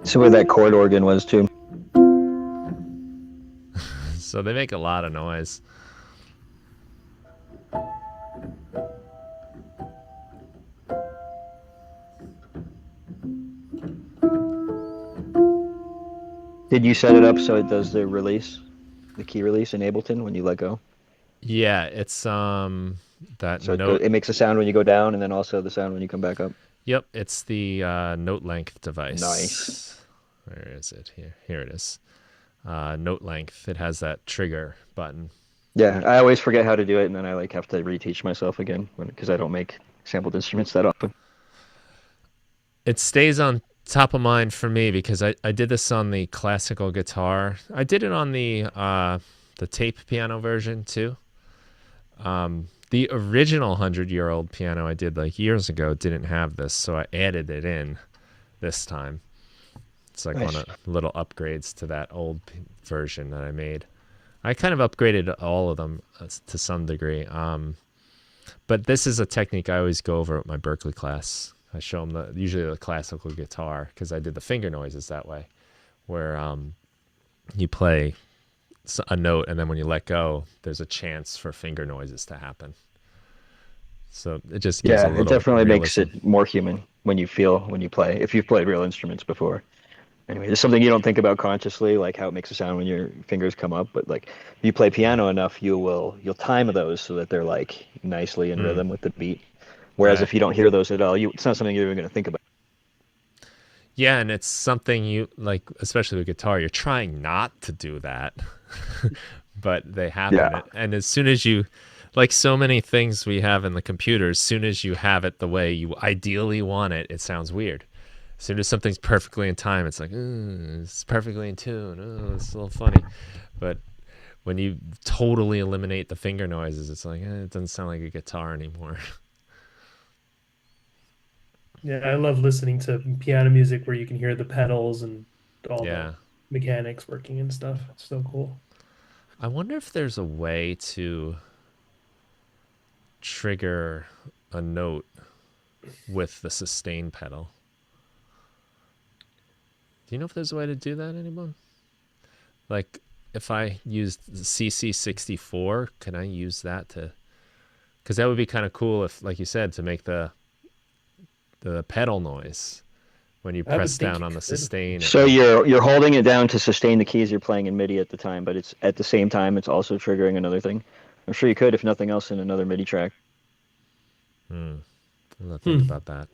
So where that chord organ was too. So they make a lot of noise. Did you set it up so it does the key release in Ableton when you let go? Yeah, it's that so note. It makes a sound when you go down, and then also the sound when you come back up. Yep, it's the note length device. Nice. Where is it? Here it is. Note length. It has that trigger button. Yeah, I always forget how to do it, and then I have to reteach myself again because I don't make sampled instruments that often. It stays on top of mind for me because I did this on the classical guitar. I did it on the tape piano version too. The original 100-year-old piano I did like years ago didn't have this, so I added it in this time. It's like nice. One of little upgrades to that old version that I made. I kind of upgraded all of them to some degree. But this is a technique I always go over at my Berklee class. I show them usually the classical guitar because I did the finger noises that way, where you play a note and then when you let go, there's a chance for finger noises to happen. So it just gives a little it definitely realism. Makes it more human when you play. If you've played real instruments before. Anyway, there's something you don't think about consciously, like how it makes a sound when your fingers come up. But like, if you play piano enough, you'll time those so that they're like nicely in rhythm with the beat. Whereas if you don't hear those at all, it's not something you're even going to think about. Yeah, and it's something you like, especially with guitar. You're trying not to do that, but they happen. Yeah. And as soon as you, like so many things we have in the computer, as soon as you have it the way you ideally want it, it sounds weird. As soon as something's perfectly in time, it's like, it's perfectly in tune. Oh, it's a little funny. But when you totally eliminate the finger noises, it's like, it doesn't sound like a guitar anymore. Yeah, I love listening to piano music where you can hear the pedals and all the mechanics working and stuff. It's so cool. I wonder if there's a way to trigger a note with the sustain pedal. Do you know if there's a way to do that, anyone? Like, if I used the CC64, can I use that to... Because that would be kind of cool if, like you said, to make the pedal noise when you press down on the sustain. So you're holding it down to sustain the keys you're playing in MIDI at the time, but it's at the same time it's also triggering another thing. I'm sure you could, if nothing else, in another MIDI track. I'll think about that.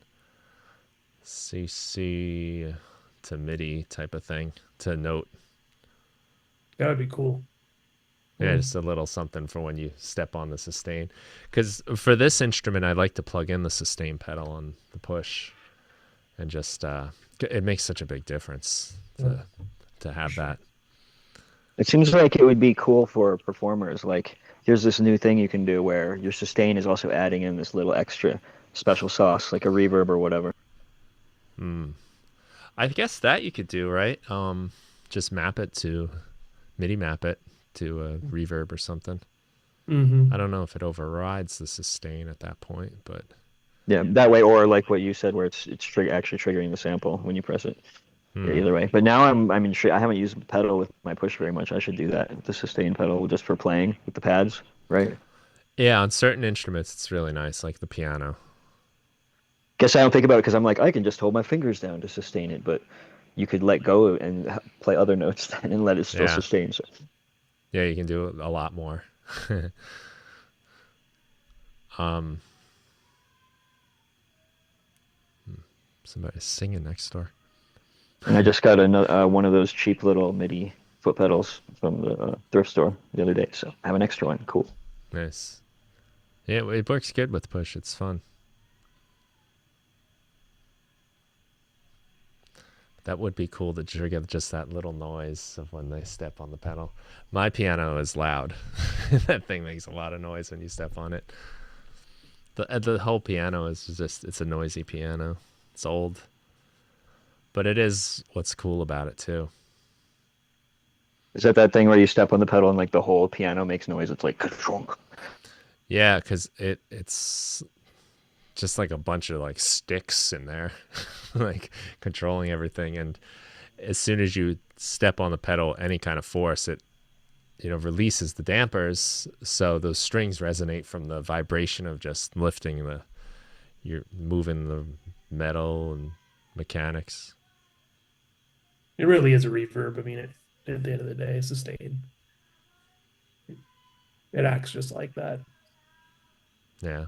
CC to MIDI type of thing, to note. That would be cool. Yeah, just a little something for when you step on the sustain. Because for this instrument, I like to plug in the sustain pedal on the push. And just, it makes such a big difference to have that. It seems like it would be cool for performers. Like, here's this new thing you can do where your sustain is also adding in this little extra special sauce, like a reverb or whatever. I guess that you could do, right? Just MIDI map it to a reverb or something. I don't know if it overrides the sustain at that point, but Yeah, that way, or like what you said, where actually triggering the sample when you press it. Yeah, either way. But now I haven't used the pedal with my push very much. I should do that, the sustain pedal, just for playing with the pads, right? Yeah, on certain instruments, it's really nice, like the piano. Guess I don't think about it because I'm like, I can just hold my fingers down to sustain it, but you could let go and play other notes and let it still Yeah. sustain. So. Yeah, you can do a lot more. Somebody's singing next door. And I just got another one of those cheap little MIDI foot pedals from the thrift store the other day, so I have an extra one. Cool. Nice. Yeah, it works good with push. It's fun. That would be cool to trigger just that little noise of when they step on the pedal. My piano is loud. That thing makes a lot of noise when you step on it. The whole piano is just, it's a noisy piano. It's old. But it is what's cool about it too. Is that thing where you step on the pedal and like the whole piano makes noise? It's like yeah, because it's just like a bunch of like sticks in there, like controlling everything. And as soon as you step on the pedal, any kind of force, it releases the dampers, so those strings resonate from the vibration of just lifting you're moving the metal and mechanics. It really is a reverb. I mean, at the end of the day, it's sustained. It acts just like that. Yeah.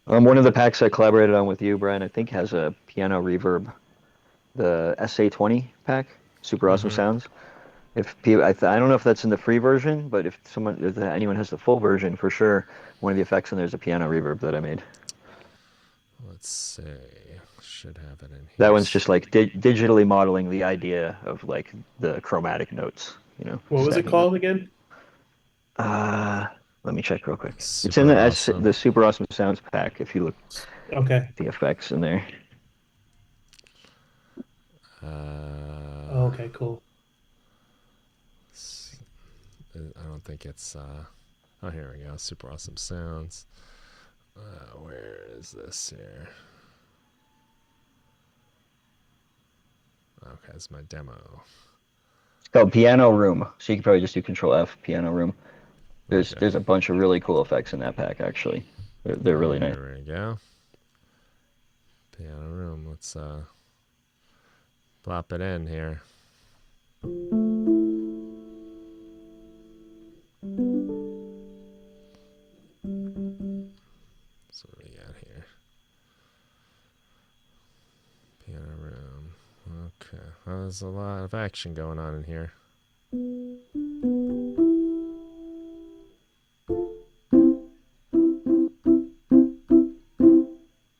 One of the packs I collaborated on with you, Brian, I think has a piano reverb, the SA20 pack, super awesome sounds. If people, I don't know if that's in the free version, but if anyone has the full version, for sure, one of the effects in there's a piano reverb that I made. Let's see. Should have it in here. That one's just like digitally modeling the idea of like the chromatic notes, What was it called again? Let me check real quick. Super It's in awesome. the Super Awesome Sounds pack if you look Okay. at the effects in there. Okay, cool. I don't think it's oh, here we go. Super Awesome Sounds. Where is this here? Okay, it's my demo. It's called Piano Room, so you can probably just do Control F, Piano Room. There's a bunch of really cool effects in that pack, actually. They're really nice. There we go. Piano Room. Let's plop it in here. So what do we got here? Piano Room. Okay. Well, there's a lot of action going on in here.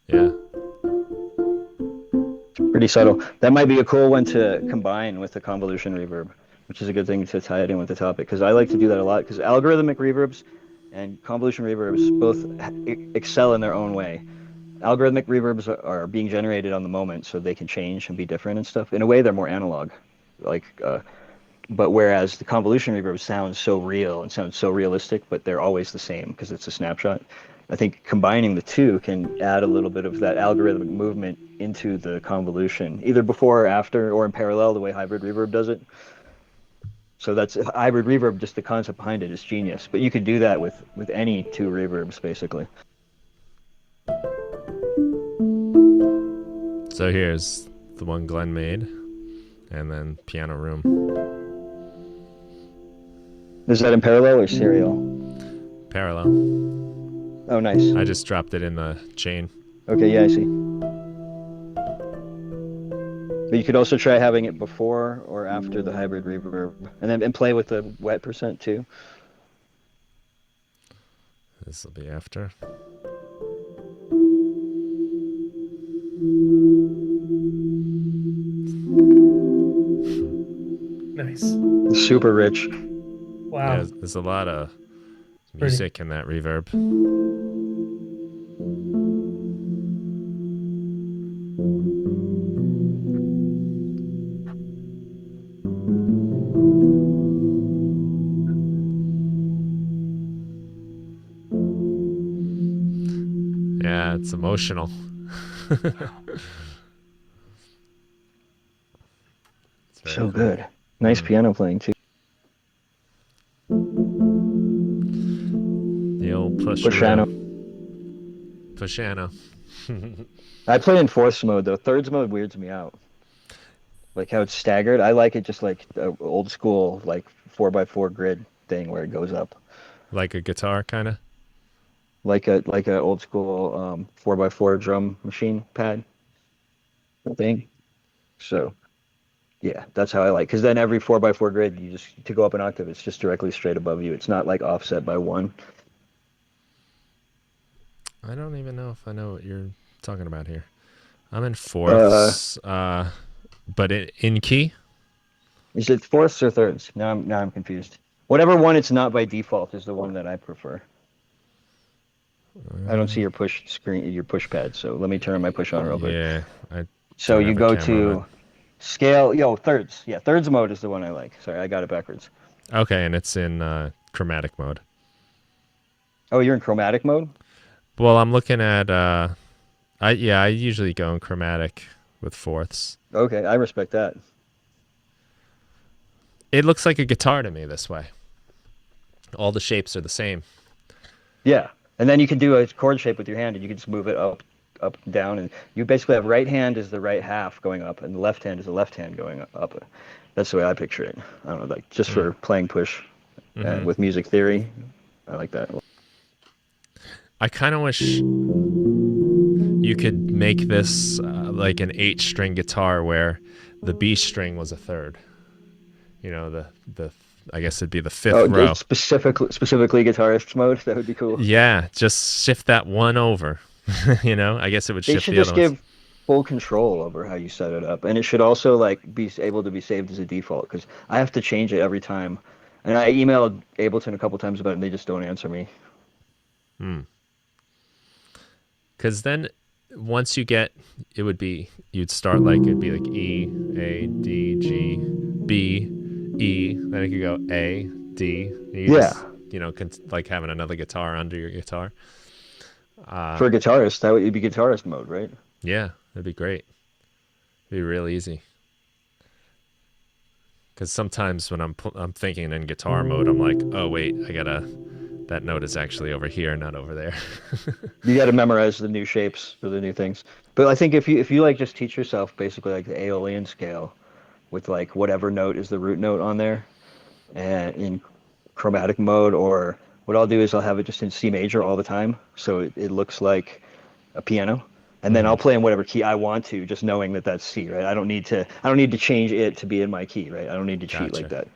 Yeah. Pretty subtle. That might be a cool one to combine with the convolution reverb, which is a good thing to tie it in with the topic, because I like to do that a lot, because algorithmic reverbs and convolution reverbs both excel in their own way. Algorithmic reverbs are being generated on the moment, so they can change and be different and stuff. In a way, they're more analog. But whereas the convolution reverb sounds so real and sounds so realistic, but they're always the same because it's a snapshot. I think combining the two can add a little bit of that algorithmic movement into the convolution, either before or after, or in parallel, the way hybrid reverb does it. So that's hybrid reverb, just the concept behind it is genius. But you could do that with any two reverbs, basically. So here's the one Glenn made, and then Piano Room. Is that in parallel or serial? Parallel. Oh, nice. I just dropped it in the chain. Okay, yeah, I see. But you could also try having it before or after the hybrid reverb, and play with the wet percent too. This will be after. Nice. Super rich. Wow. Yeah, there's a lot of music in that reverb. Yeah, it's emotional. It's very So cool. good. Nice piano playing too. The old Pushano. Pushano. I play in fourths mode though. Thirds mode weirds me out. Like how it's staggered. I like it just like the old school like 4x4 grid thing where it goes up. Like a guitar, kind of. Like a old school 4x4 drum machine pad thing. So yeah, that's how I like. Because then every 4x4 grid, you just to go up an octave, it's just directly straight above you. It's not like offset by one. I don't even know if I know what you're talking about here. I'm in Uh, fourths, but in key. is it fourths or thirds? Now I'm confused. Whatever one it's not by default is the one that I prefer. I don't see your push screen, your push pad. So let me turn my push on real quick. Yeah, I So don't you have a go camera, to scale, thirds. Yeah, thirds mode is the one I like. Sorry, I got it backwards. but okay, and it's in chromatic mode. Oh, you're in chromatic mode? Well, I'm looking at I usually go in chromatic with fourths. Okay, I respect that. It looks like a guitar to me this way. All the shapes are the same. Yeah, and then you can do a chord shape with your hand, and you can just move it up, down, and you basically have right hand is the right half going up, and the left hand is the left hand going up. That's the way I picture it. I don't know, like just for playing push with music theory, I like that. I kind of wish you could make this like an 8-string guitar where the B string was a third. You know, the I guess it'd be the fifth row. Specifically guitarist mode. That would be cool. Yeah, just shift that one over. You know, I guess it would They shift should the just other ones. give full control over how you set it up, and it should also like be able to be saved as a default because I have to change it every time. And I emailed Ableton a couple times about it, and they just don't answer me. Because then once you get, you'd start like, it'd be like E, A, D, G, B, E. Then it could go A, D. You Yeah. just, like having another guitar under your guitar. For a guitarist, that would be guitarist mode, right? Yeah, that'd be great. It'd be real easy. Because sometimes when I'm thinking in guitar mode, I'm like, oh wait, that note is actually over here, not over there. You got to memorize the new shapes for the new things. But I think if you like just teach yourself basically like the Aeolian scale with like whatever note is the root note on there and in chromatic mode, or what I'll do is I'll have it just in C major all the time so it looks like a piano. And then I'll play in whatever key I want to, just knowing that that's C, right? I don't need to change it to be in my key, right? I don't need to cheat like that.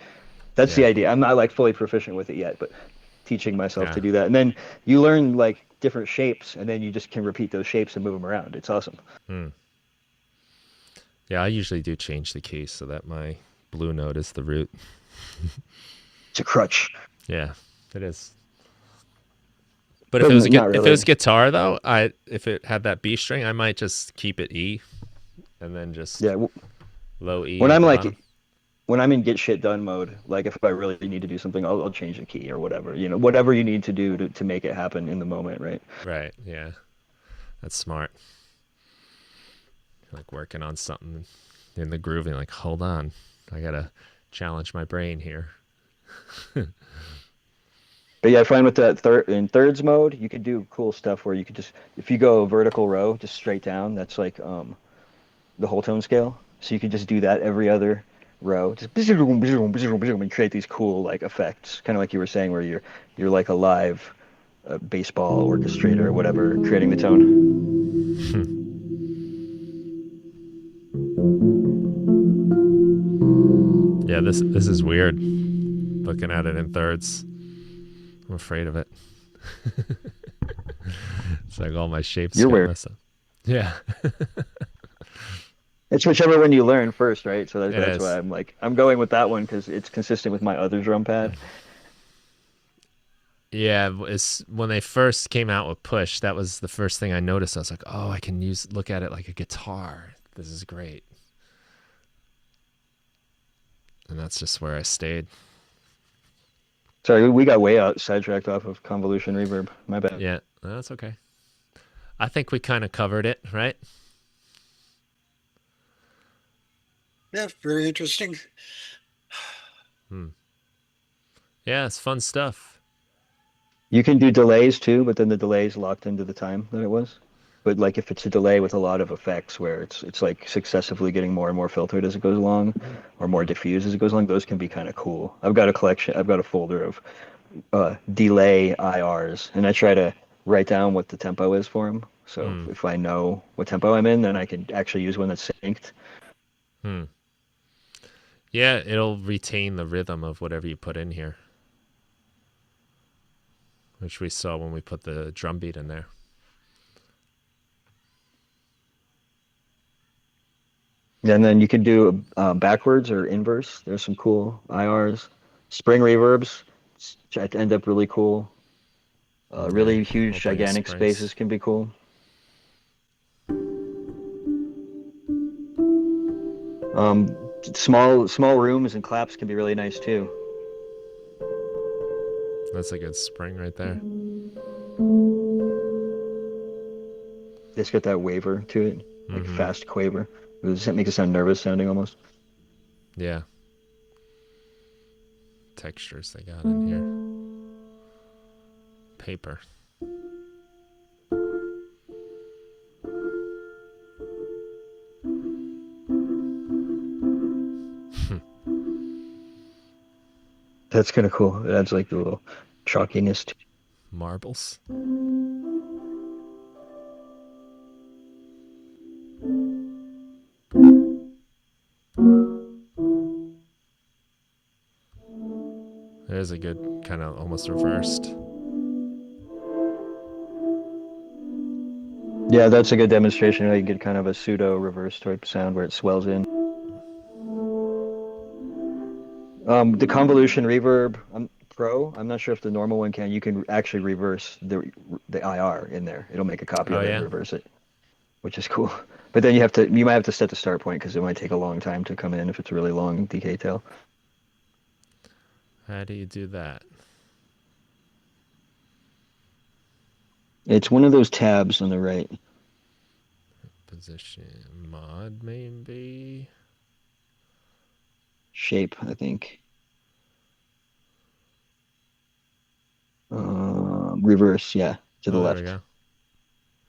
That's the idea. I'm not like fully proficient with it yet, but teaching myself to do that. And then you learn like different shapes, and then you just can repeat those shapes and move them around. It's awesome. Yeah, I usually do change the key so that my blue note is the root. It's a crutch. Yeah, it is. But if it was guitar though, if it had that B string, I might just keep it E, and then just low E. When I'm in get shit done mode, like if I really need to do something, I'll change the key or whatever. Whatever you need to do to make it happen in the moment, right? Right. Yeah, that's smart. Like working on something in the groove, and like, hold on, I gotta challenge my brain here. But yeah, I find with that in thirds mode, you could do cool stuff where you could just, if you go vertical row, just straight down, that's like the whole tone scale. So you could just do that every other row, just and create these cool like effects, kind of like you were saying, where you're like a live baseball orchestrator or whatever, creating the tone. Yeah, this is weird. Looking at it in thirds. I'm afraid of it. It's like all my shapes. You're weird. Yeah. It's whichever one you learn first, right? So that's why I'm going with that one because it's consistent with my other drum pad. Yeah, it's when they first came out with push, that was the first thing I noticed. I was like, oh, I can look at it like a guitar. This is great. And that's just where I stayed. Sorry, we got way out sidetracked off of convolution reverb. My bad. Yeah, that's okay. I think we kind of covered it, right? Yeah, very interesting. Hmm. Yeah, it's fun stuff. You can do delays too, but then the delay is locked into the time that it was. But like if it's a delay with a lot of effects where it's like successively getting more and more filtered as it goes along, or more Hmm. diffused as it goes along, those can be kind of cool. I've got a collection, I've got a folder of delay IRs, and I try to write down what the tempo is for them. So Hmm. if I know what tempo I'm in, then I can actually use one that's synced. Hmm. Yeah, it'll retain the rhythm of whatever you put in here, which we saw when we put the drum beat in there. And then you can do backwards or inverse. There's some cool IRs. Spring reverbs end up really cool. Yeah, Really huge, we'll bring gigantic springs. spaces can be cool. Small rooms and claps can be really nice too. That's a good spring right there. It's got that waver to it, like Mm-hmm. fast quaver. It makes it sound nervous sounding almost. Yeah, textures they got in here. Paper. That's kind of cool. It adds like the little chalkiness to. Marbles. There's a good kind of almost reversed. Yeah, that's a good demonstration. You get kind of a pseudo reverse type sound where it swells in. The convolution reverb Pro, I'm not sure if the normal one can. You can actually reverse the IR in there. It'll make a copy Oh of it and yeah. reverse it, which is cool. But then you might have to set the start point because it might take a long time to come in if it's a really long decay tail. How do you do that? It's one of those tabs on the right. Position mod maybe. Shape, I think. Reverse, yeah, to the Oh, there we left. go.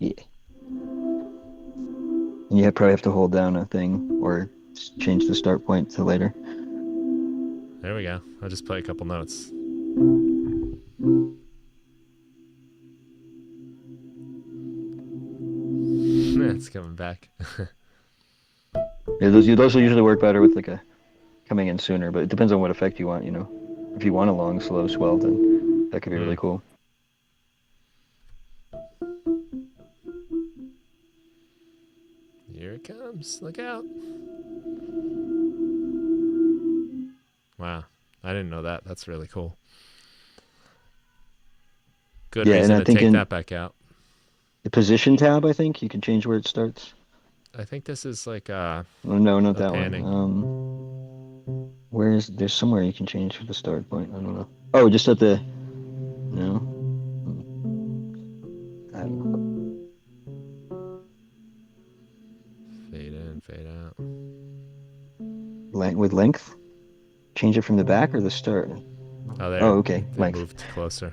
Yeah. And you probably have to hold down a thing or change the start point to later. There we go. I'll just play a couple notes. It's coming back. Yeah, those will usually work better with like a coming in sooner, but it depends on what effect you want, you know. If you want a long, slow swell, then that could be Hmm. really cool. Here it comes. Look out. Wow. I didn't know that. That's really cool. Good Yeah, and reason I to think take in that back out. the position tab, I think you can change where it starts. I think this is like Oh, no, not a that one. panning. There's somewhere you can change for the start point. I don't know. Oh, just at the no. I don't know. Fade in, fade out. With length, change it from the back or the start. Oh, there. Oh, okay, They length. moved closer.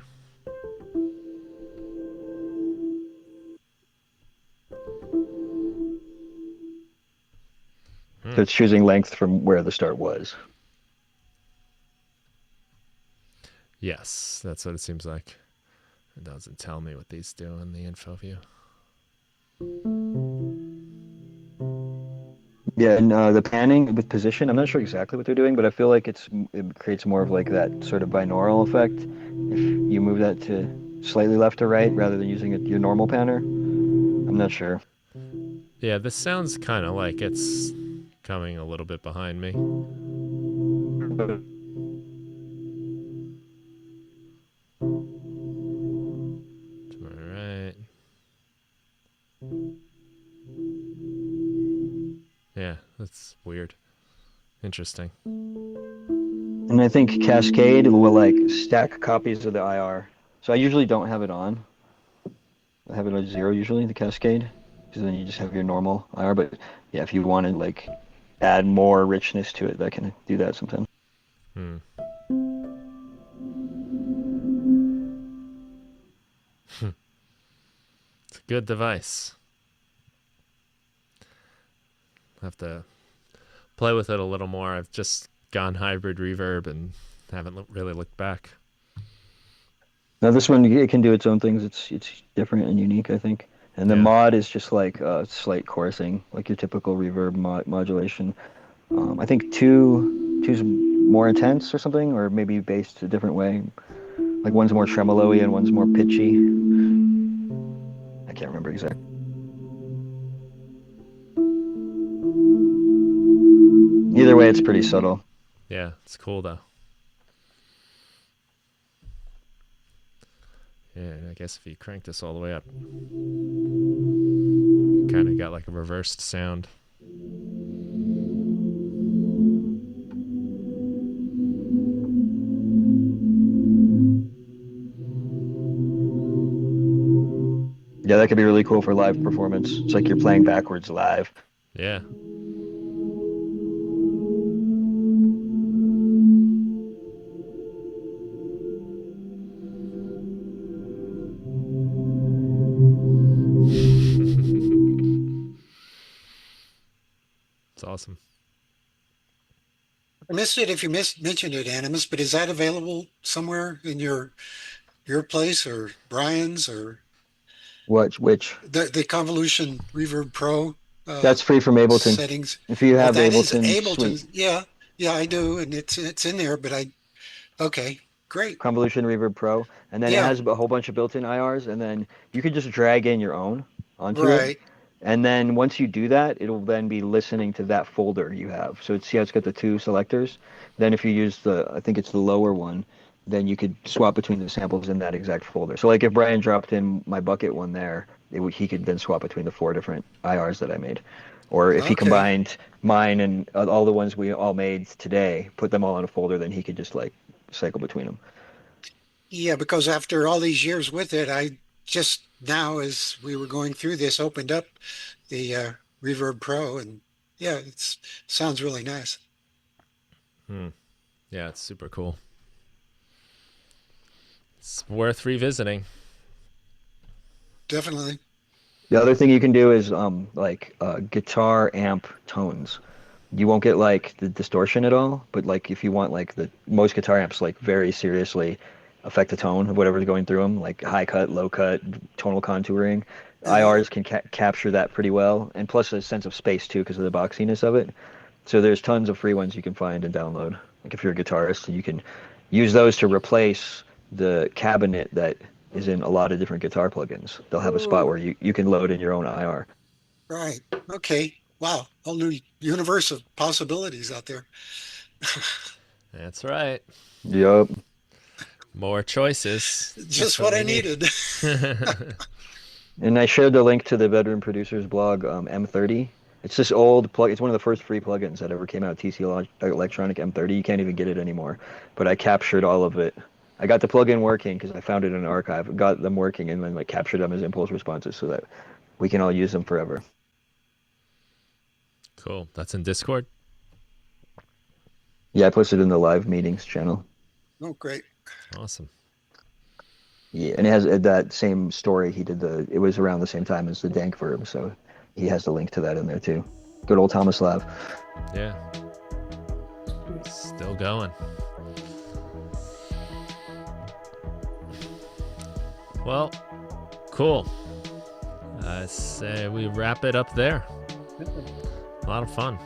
Hmm. So it's choosing length from where the start was. Yes, that's what it seems like. It doesn't tell me what these do in the info view. Yeah, and the panning with position, I'm not sure exactly what they're doing, but I feel like it creates more of like that sort of binaural effect if you move that to slightly left or right rather than using your normal panner. I'm not sure. Yeah, this sounds kind of like it's coming a little bit behind me. To my right. Yeah, that's weird. Interesting. And I think Cascade will like stack copies of the IR. So I usually don't have it on. I have it at 0 usually, the Cascade, because then you just have your normal IR. But yeah, if you wanted like add more richness to it, that can do that sometimes. Hmm. It's a good device. I have to play with it a little more. I've just gone hybrid reverb and haven't really looked back. Now this one, it can do its own things. It's different and unique, I think. And the Yeah. mod is just like slight chorusing, like your typical reverb modulation. I think two's more intense or something, or maybe based a different way. Like one's more tremolo-y and one's more pitchy. I can't remember exactly. Either way, it's pretty subtle. Yeah, it's cool though. Yeah, I guess if you crank this all the way up, kind of got like a reversed sound. Yeah, that could be really cool for live performance. It's like you're playing backwards live. Yeah. It's awesome. I missed it if you mentioned it, Animus, but is that available somewhere in your place or Brian's or Which? the Convolution Reverb Pro That's free from Ableton. settings? If you Oh, have that is Ableton, sweet. Ableton. Yeah, yeah, I do, and it's in there. But okay, great. Convolution Reverb Pro, and then it Yeah, has a whole bunch of built-in IRs, and then you can just drag in your own onto it. right. And then once you do that, it'll then be listening to that folder you have. So see how it's got the two selectors? Then if you use I think it's the lower one, then you could swap between the samples in that exact folder. So like if Brian dropped in my bucket one there, he could then swap between the 4 different IRs that I made. Or if he Okay. combined mine and all the ones we all made today, put them all in a folder, then he could just like cycle between them. Yeah, because after all these years with it, I just now, as we were going through this, opened up the Reverb Pro, and yeah, it sounds really nice. Yeah, it's super cool. It's worth revisiting. Definitely. The other thing you can do is like guitar amp tones. You won't get like the distortion at all, but like if you want like the most guitar amps like very seriously affect the tone of whatever's going through them, like high cut, low cut, tonal contouring. Uh-huh. IRs can capture that pretty well, and plus a sense of space too because of the boxiness of it. So there's tons of free ones you can find and download. Like if you're a guitarist, you can use those to replace the cabinet that is in a lot of different guitar plugins. They'll have a spot Oh, where you can load in your own IR. right. Okay. Wow. Whole new universe of possibilities out there. That's right. Yup. More choices. That's Just what what I we need. needed. And I shared the link to the Veteran Producers blog, M30. It's this old plug. It's one of the first free plugins that ever came out. TC Electronic M30. You can't even get it anymore. But I captured all of it. I got the plugin working because I found it in an archive. Got them working and then like captured them as impulse responses so that we can all use them forever. Cool. That's in Discord? Yeah, I posted in the live meetings channel. Oh, great. Awesome. Yeah, and it has that same story. It was around the same time as the Dank Verb, so he has the link to that in there too. Good old Thomas Lav. Yeah. Still going. Well, cool. I say we wrap it up there. A lot of fun.